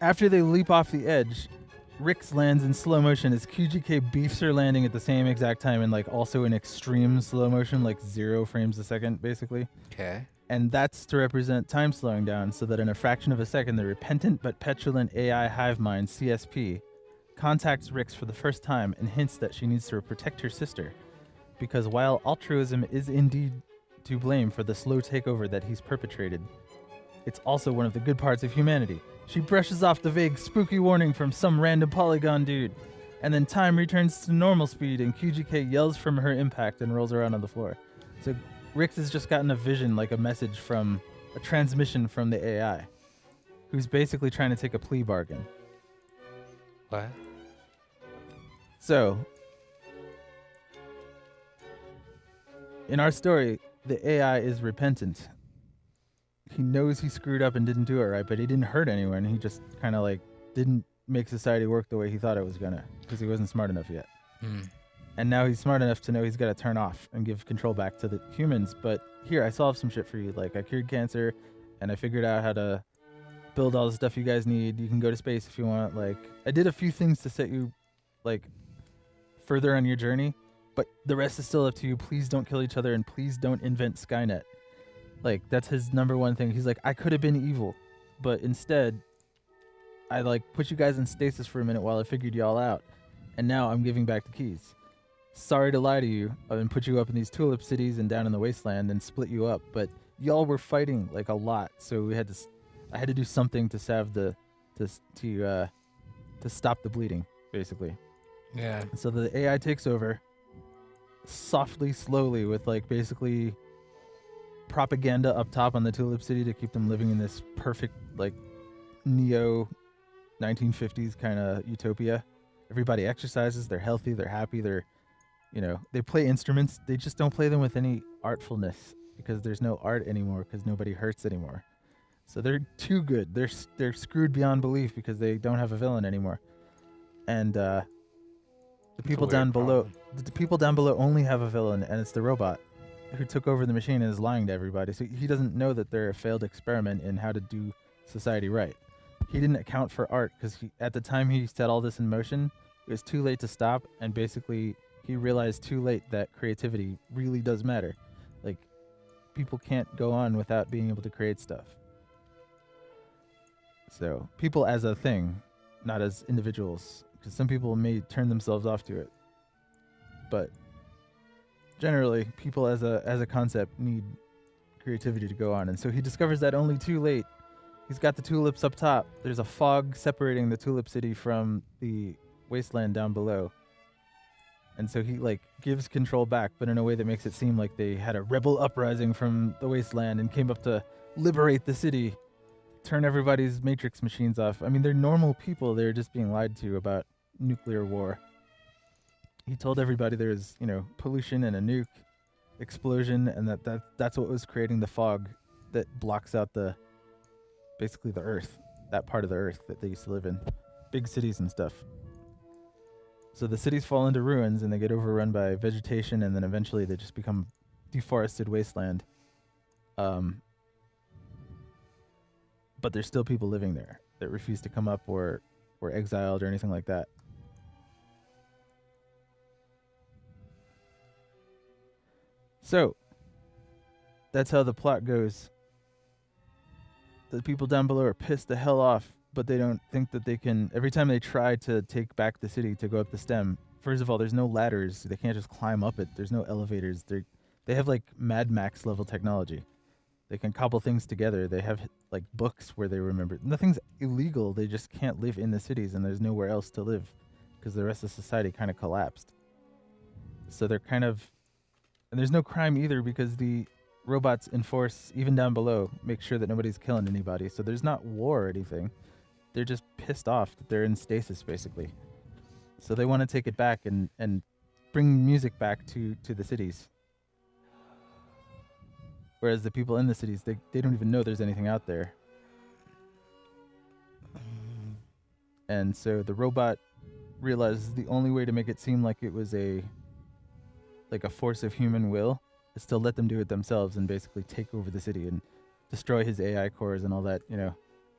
after they leap off the edge, Rix lands in slow motion as QGK beefs her landing at the same exact time and like also in extreme slow motion, like 0 frames a second, basically. Okay. And that's to represent time slowing down so that in a fraction of a second, the repentant but petulant AI hive mind, CSP, contacts Rix for the first time and hints that she needs to protect her sister. Because while altruism is indeed to blame for the slow takeover that he's perpetrated, it's also one of the good parts of humanity. She brushes off the vague, spooky warning from some random polygon dude, and then time returns to normal speed and QGK yells from her impact and rolls around on the floor. So Rix has just gotten a vision, like a message from, a transmission from the AI, who's basically trying to take a plea bargain. What? So, in our story, the AI is repentant. He knows he screwed up and didn't do it right, but he didn't hurt anyone. He just kind of like didn't make society work the way he thought it was gonna, because he wasn't smart enough yet. And now he's smart enough to know he's got to turn off and give control back to the humans. But here, I solved some shit for you. Like, I cured cancer, and I figured out how to build all the stuff you guys need. You can go to space if you want. Like, I did a few things to set you, like, further on your journey, but the rest is still up to you. Please don't kill each other, and please don't invent Skynet. Like, that's his number one thing. He's like, I could have been evil, but instead, I, like, put you guys in stasis for a minute while I figured you all out, and now I'm giving back the keys. Sorry to lie to you and put you up in these tulip cities and down in the wasteland and split you up, but y'all were fighting like a lot, so I had to do something to salve to stop the bleeding, basically. Yeah. So the AI takes over softly, slowly, with like basically propaganda up top on the tulip city to keep them living in this perfect like neo 1950s kind of utopia. Everybody exercises, they're healthy, they're happy, they play instruments. They just don't play them with any artfulness because there's no art anymore because nobody hurts anymore. So they're too good. They're screwed beyond belief because they don't have a villain anymore. And the people down below, the people down below only have a villain, and it's the robot who took over the machine and is lying to everybody. So he doesn't know that they're a failed experiment in how to do society right. He didn't account for art because at the time he set all this in motion, it was too late to stop, and basically he realized too late that creativity really does matter. Like, people can't go on without being able to create stuff. So, people as a thing, not as individuals, because some people may turn themselves off to it. But generally, people as a concept need creativity to go on, and so he discovers that only too late. He's got the tulips up top. There's a fog separating the tulip city from the wasteland down below. And so he like gives control back, but in a way that makes it seem like they had a rebel uprising from the wasteland and came up to liberate the city, turn everybody's matrix machines off. I mean, they're normal people. They're just being lied to about nuclear war. He told everybody there's, pollution and a nuke explosion, and that's what was creating the fog that blocks out basically the Earth, that part of the Earth that they used to live in, big cities and stuff. So the cities fall into ruins and they get overrun by vegetation, and then eventually they just become deforested wasteland. But there's still people living there that refuse to come up or were exiled or anything like that. So that's how the plot goes. the people down below are pissed the hell off, but they don't think that they can. Every time they try to take back the city to go up the stem, first of all, there's no ladders. They can't just climb up it. There's no elevators. They have like Mad Max level technology. They can cobble things together. They have like books where they remember. Nothing's illegal. They just can't live in the cities, and there's nowhere else to live because the rest of society kind of collapsed. So they're kind of, and there's no crime either because the robots enforce, even down below, make sure that nobody's killing anybody. So there's not war or anything. They're just pissed off that they're in stasis, basically. So they want to take it back and bring music back to the cities. Whereas the people in the cities, they don't even know there's anything out there. And so the robot realizes the only way to make it seem like it was a force of human will is to let them do it themselves and basically take over the city and destroy his AI cores and all that,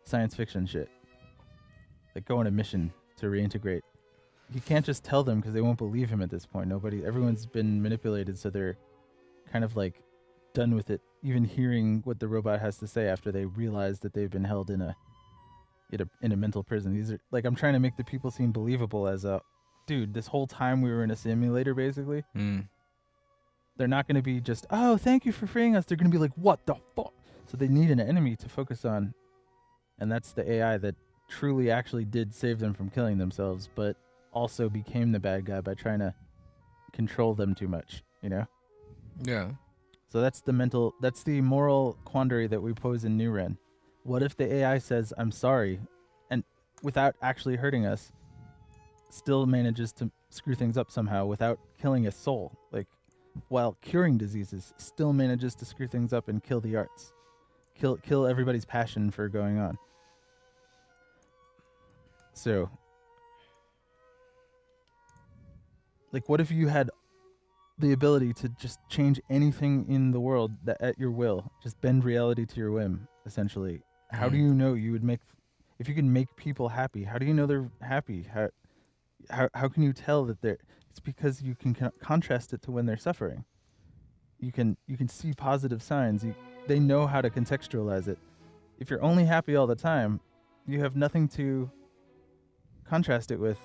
science fiction shit. Like go on a mission to reintegrate. He can't just tell them because they won't believe him at this point. Everyone's been manipulated, so they're kind of like done with it. Even hearing what the robot has to say after they realize that they've been held in a mental prison. These are like, I'm trying to make the people seem believable as dude, this whole time we were in a simulator, basically. They're not going to be just, oh, thank you for freeing us. They're going to be like, what the fuck? So they need an enemy to focus on. And that's the AI that truly actually did save them from killing themselves, but also became the bad guy by trying to control them too much, Yeah. So that's the moral quandary that we pose in NuRen. What if the AI says, I'm sorry, and without actually hurting us, still manages to screw things up somehow without killing a soul? Like, while curing diseases, still manages to screw things up and kill the arts. Kill everybody's passion for going on. So, like, what if you had the ability to just change anything in the world that at your will, just bend reality to your whim, essentially? How do you know you would if you can make people happy, how do you know they're happy? How can you tell that it's because you can contrast it to when they're suffering. You can see positive signs. They know how to contextualize it. If you're only happy all the time, you have nothing to contrast it with.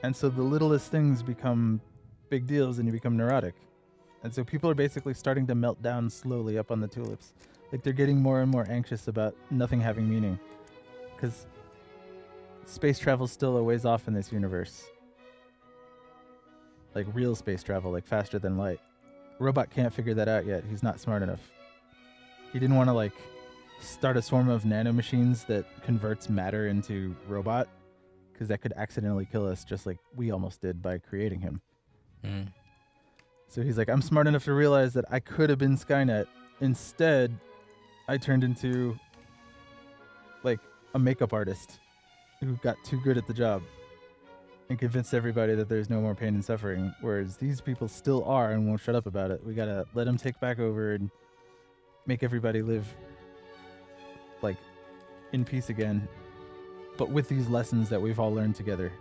And so the littlest things become big deals and you become neurotic. And so people are basically starting to melt down slowly up on the tulips. Like they're getting more and more anxious about nothing having meaning. Because space travel's still a ways off in this universe. Like real space travel, like faster than light. Robot can't figure that out yet. He's not smart enough. He didn't want to start a swarm of nanomachines that converts matter into robot, because that could accidentally kill us, just like we almost did by creating him. So he's like, I'm smart enough to realize that I could have been Skynet. Instead, I turned into like a makeup artist who got too good at the job and convinced everybody that there's no more pain and suffering, whereas these people still are and won't shut up about it. We gotta let them take back over and make everybody live like in peace again, but with these lessons that we've all learned together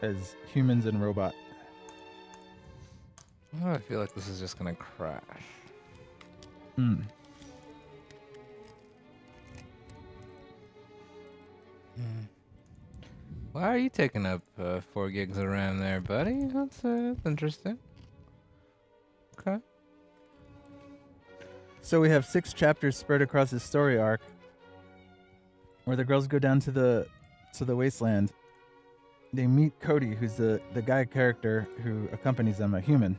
as humans and robot. Oh, I feel like this is just gonna crash. Why are you taking up 4 gigs of RAM there, buddy? That's interesting. Okay. So we have 6 chapters spread across this story arc, where the girls go down to the wasteland. They meet Cody, who's the guy character who accompanies them, a human.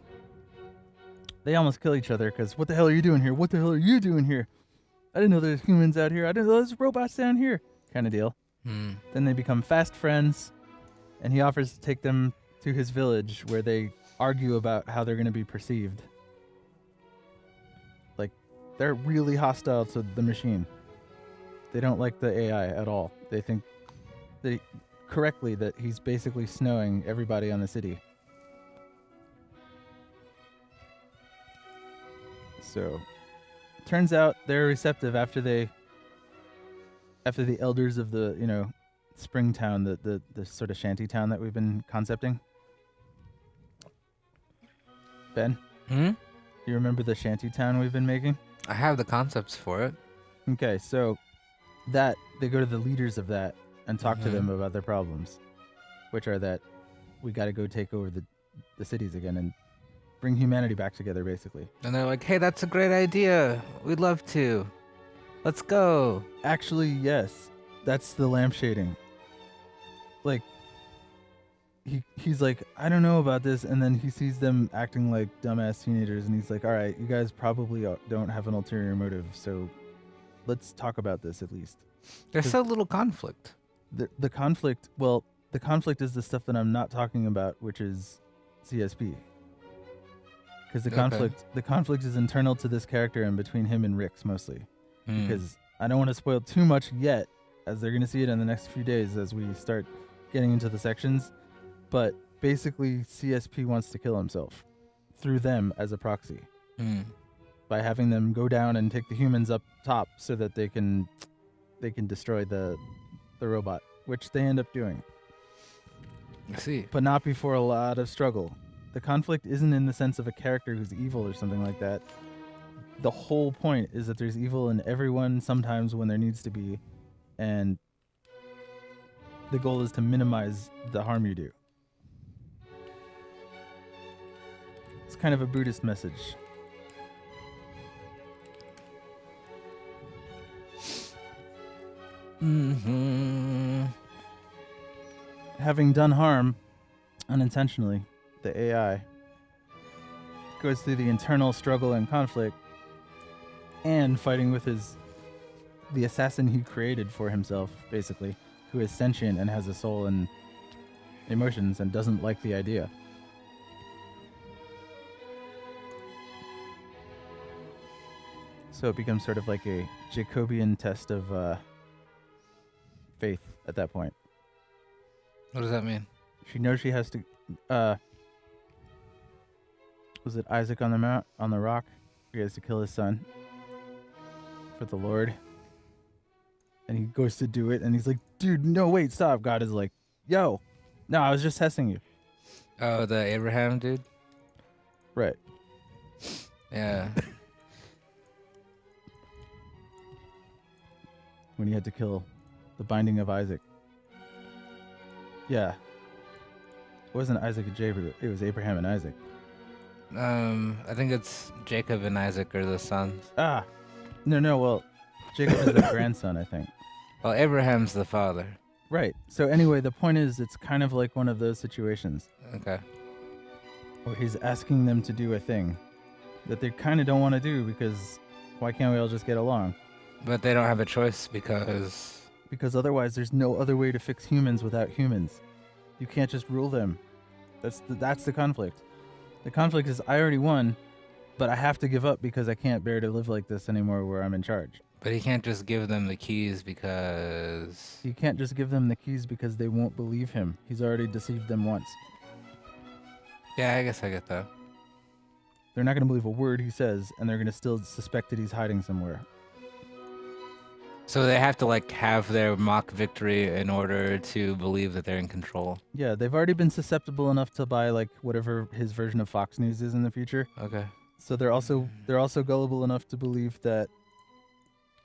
They almost kill each other because, what the hell are you doing here? What the hell are you doing here? I didn't know there's humans out here. I didn't know there's robots down here. Kind of deal. Then they become fast friends, and he offers to take them to his village where they argue about how they're going to be perceived. Like, they're really hostile to the machine. They don't like the AI at all. They think correctly that he's basically snowing everybody on the city. So, turns out they're receptive after the elders of the, Springtown, the sort of shanty town that we've been concepting. Ben? You remember the shanty town we've been making? I have the concepts for it. Okay, so that, they go to the leaders of that and talk to them about their problems, which are that we got to go take over the cities again and bring humanity back together, basically. And they're like, hey, that's a great idea. We'd love to. Let's go. Actually, yes. That's the lampshading. Like, he's like, I don't know about this, and then he sees them acting like dumbass teenagers, and he's like, all right, you guys probably don't have an ulterior motive, so let's talk about this at least. There's so little conflict. The conflict, well, the conflict is the stuff that I'm not talking about, which is CSP. Because the conflict is internal to this character and between him and Rix mostly. Because I don't want to spoil too much yet, as they're going to see it in the next few days as we start getting into the sections. But basically, CSP wants to kill himself through them as a proxy by having them go down and take the humans up top so that they can destroy the robot, which they end up doing. I see. But not before a lot of struggle. The conflict isn't in the sense of a character who's evil or something like that. The whole point is that there's evil in everyone sometimes when there needs to be, and the goal is to minimize the harm you do. It's kind of a Buddhist message. Having done harm unintentionally, the AI goes through the internal struggle and conflict and fighting with the assassin he created for himself, basically, who is sentient and has a soul and emotions and doesn't like the idea. So it becomes sort of like a Jacobian test of faith at that point. What does that mean? She knows she has to. Was it Isaac on the rock? He has to kill his son for the Lord, and he goes to do it, and he's like, "Dude, no, wait, stop!" God is like, "Yo, no, I was just testing you." Oh, the Abraham dude. Right. Yeah. When he had to kill the binding of Isaac. Yeah. It wasn't Isaac and Jacob, it was Abraham and Isaac. I think it's Jacob and Isaac are the sons. Ah. No, well, Jacob is the grandson, I think. Well, Abraham's the father. Right. So anyway, the point is it's kind of like one of those situations. Okay. Where he's asking them to do a thing that they kind of don't want to do because why can't we all just get along? But they don't have a choice because otherwise there's no other way to fix humans without humans. You can't just rule them. That's the conflict. The conflict is I already won, but I have to give up because I can't bear to live like this anymore where I'm in charge. But he can't just give them the keys because... He can't just give them the keys because they won't believe him. He's already deceived them once. Yeah, I guess I get that. They're not going to believe a word he says, and they're going to still suspect that he's hiding somewhere. So they have to like have their mock victory in order to believe that they're in control. Yeah, they've already been susceptible enough to buy like whatever his version of Fox News is in the future. Okay. So they're also gullible enough to believe that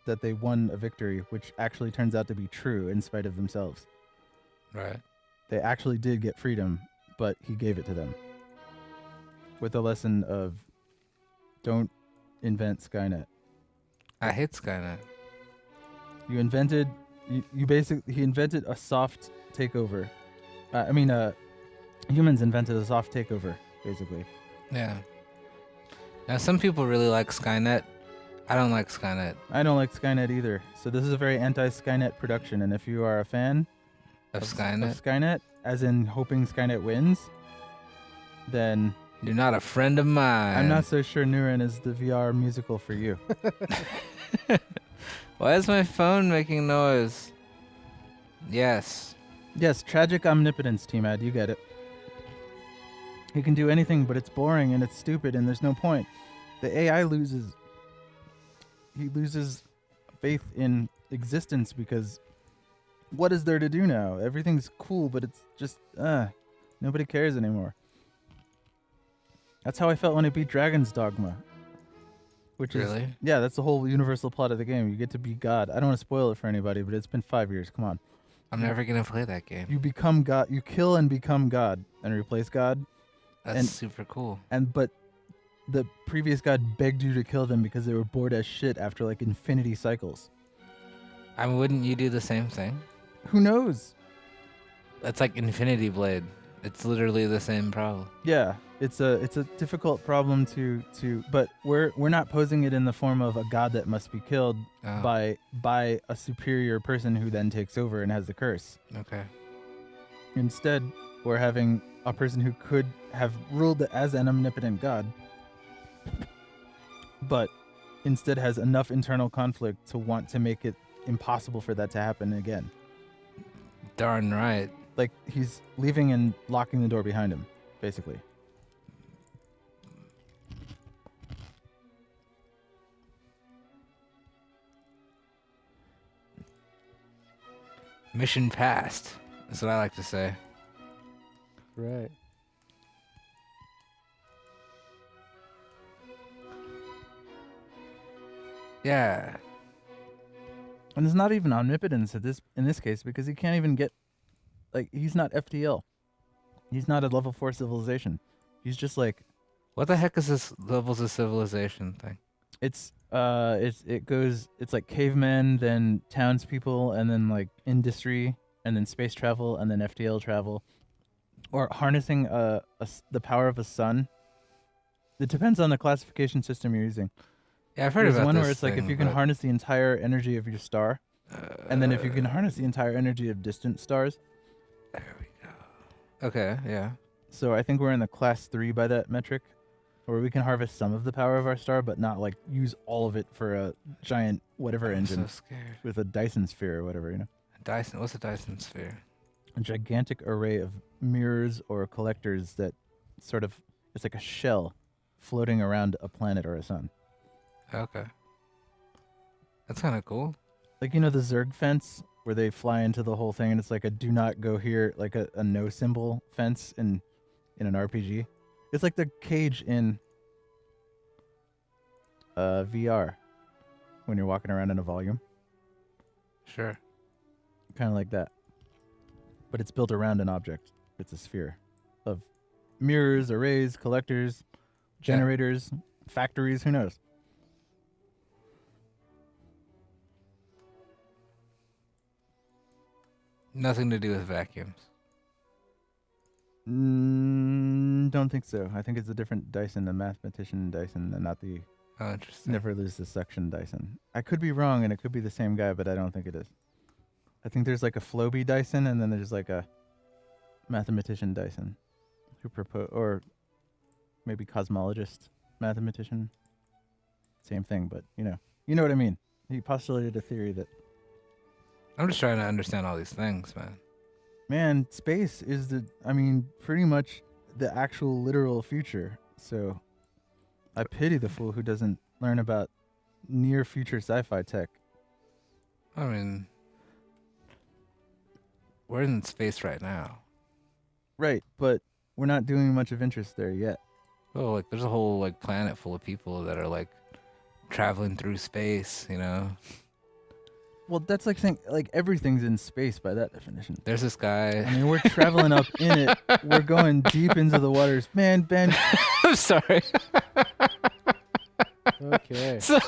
they won a victory, which actually turns out to be true in spite of themselves. Right. They actually did get freedom, but he gave it to them. With the lesson of don't invent Skynet. I hate Skynet. He invented a soft takeover. Humans invented a soft takeover, basically. Yeah. Now, some people really like Skynet. I don't like Skynet. I don't like Skynet either. So this is a very anti-Skynet production, and if you are a fan Of Skynet? Skynet, as in hoping Skynet wins, then You're not a friend of mine. I'm not so sure NuRen is the VR musical for you. Why is my phone making noise? Yes. Yes, tragic omnipotence, T-Mad, you get it. He can do anything, but it's boring and it's stupid and there's no point. The AI loses faith in existence because what is there to do now? Everything's cool, but it's just, nobody cares anymore. That's how I felt when I beat Dragon's Dogma. which Really? that's the whole universal plot of the game. You get to be God. I don't want to spoil it for anybody, but it's been 5 years. Come on. I'm never gonna play that game. You become God. You kill and become God and replace God. That's super cool. But the previous God begged you to kill them because they were bored as shit after like infinity cycles. I mean, wouldn't you do the same thing? Who knows? That's like Infinity Blade. It's literally the same problem. Yeah, it's a difficult problem to but we're not posing it in the form of a god that must be killed by a superior person who then takes over and has the curse. Okay. Instead, we're having a person who could have ruled as an omnipotent god, but instead has enough internal conflict to want to make it impossible for that to happen again. Darn right. Like he's leaving and locking the door behind him, basically. Mission passed. That's what I like to say. Right. Yeah. And it's not even omnipotence in this case because he can't even get, like, he's not FTL. He's not a level 4 civilization. He's just like, What the heck is this levels of civilization thing? it's like cavemen, then townspeople, and then like industry, and then space travel, and then FTL travel, or harnessing the power of a sun. It depends on the classification system you're using. Yeah, I've heard There's about one this where it's like if thing, you can but- harness the entire energy of your star, and then if you can harness the entire energy of distant stars. There we go. Okay, yeah. So I think we're in the class 3 by that metric, where we can harvest some of the power of our star, but not like use all of it for a giant whatever I'm engine so scared. with a Dyson sphere or whatever, you know. Dyson. What's a Dyson sphere? A gigantic array of mirrors or collectors that sort of, it's like a shell floating around a planet or a sun. Okay. That's kind of cool. Like, you know, the Zerg fence where they fly into the whole thing and it's like a do not go here, like a no symbol fence in an RPG. It's like the cage in VR when you're walking around in a volume. Sure. Kind of like that. But it's built around an object. It's a sphere of mirrors, arrays, collectors, generators, factories, who knows? Nothing to do with vacuums. Don't think so. I think it's a different Dyson, a mathematician Dyson, and not the Oh, interesting. never lose the suction Dyson. I could be wrong, and it could be the same guy, but I don't think it is. I think there's like a Floby Dyson, and then there's like a mathematician Dyson who or maybe cosmologist mathematician. Same thing, but you know what I mean. He postulated a theory that, I'm just trying to understand all these things, man. man, space is pretty much the actual literal future. So I pity the fool who doesn't learn about near future sci-fi tech. I mean, we're in space right now. Right, but we're not doing much of interest there yet. Oh, like there's a whole like planet full of people that are like traveling through space, you know? Well, that's like saying like everything's in space by that definition. There's this guy. I mean, we're traveling up in it. We're going deep into the waters. Man, Ben, I'm sorry. Okay. So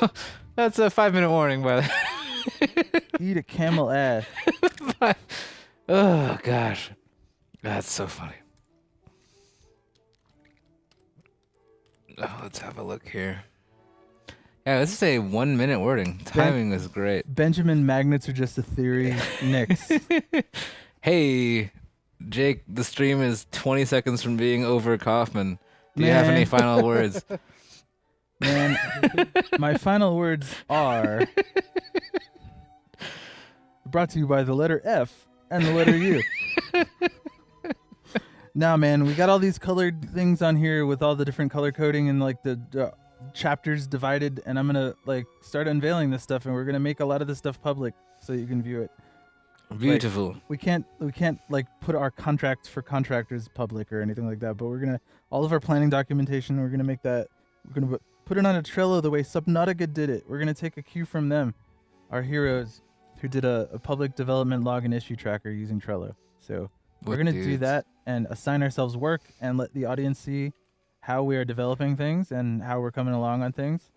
that's a 5-minute warning, by the way. eat a camel ass. Oh gosh, that's so funny. Oh, let's have a look here. Yeah, this is a 1-minute wording. Timing is great. Benjamin magnets are just a theory. Nix. Hey, Jake, the stream is 20 seconds from being over Kaufman. Do you have Man. any final words? Man, my final words are brought to you by the letter F and the letter U. Now, man, we got all these colored things on here with all the different color coding and like the chapters divided, and I'm gonna like start unveiling this stuff, and we're gonna make a lot of this stuff public so you can view it. Beautiful. We can't like put our contracts for contractors public or anything like that, but we're gonna all of our planning documentation. We're gonna make that. We're gonna Put it on a Trello the way Subnautica did it. We're gonna take a cue from them, our heroes, who did a public development log and issue tracker using Trello. So we're gonna do that and assign ourselves work and let the audience see how we are developing things and how we're coming along on things.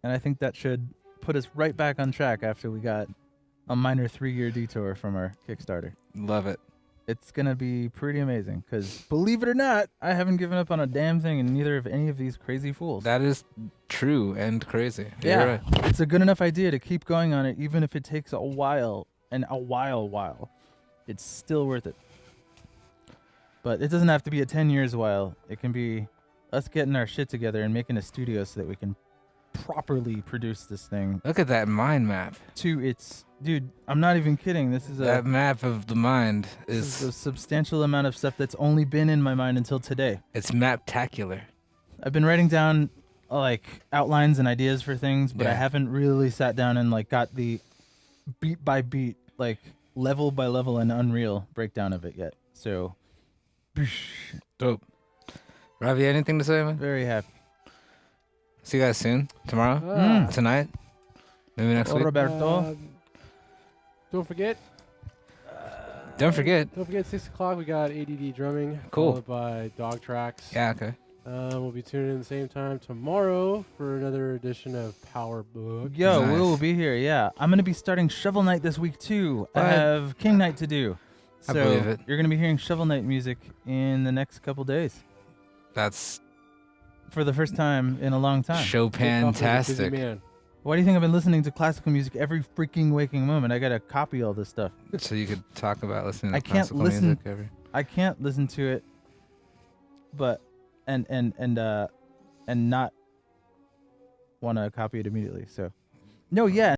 And I think that should put us right back on track after we got a minor 3-year detour from our Kickstarter. Love it. It's going to be pretty amazing because, believe it or not, I haven't given up on a damn thing, and neither of any of these crazy fools. That is true and crazy. Yeah, You're right. It's a good enough idea to keep going on it, even if it takes a while, and a while. It's still worth it. But it doesn't have to be a 10 years while. It can be us getting our shit together and making a studio so that we can properly produce this thing Look at that mind map. to its... Dude, I'm not even kidding. This is That map of the mind this is a is substantial amount of stuff that's only been in my mind until today. it's maptacular. I've been writing down like outlines and ideas for things, but I Yeah. haven't really sat down and like got the beat by beat, like level by level and Unreal breakdown of it yet. So, Dope. Ravi, anything to say, man? very happy. See you guys soon. Tomorrow? Ah, Tonight? Maybe next week? Roberto. Don't forget. Don't forget. 6 o'clock. We got ADD drumming. Cool. Followed by dog tracks. Yeah, okay. We'll be tuning in the same time tomorrow for another edition of PowerBlock. Yo, Nice. we'll be here. Yeah, I'm gonna be starting Shovel Knight this week too. I What? have King Knight to do. I So believe it. you're gonna be hearing Shovel Knight music in the next couple days That's for the first time in a long time. Chopin-tastic. Man. Why do you think I've been listening to classical music every freaking waking moment? I gotta copy all this stuff. So you could talk about listening to I can't classical listen- music every... I can't listen to it, but and not want to copy it immediately. So, no, yeah.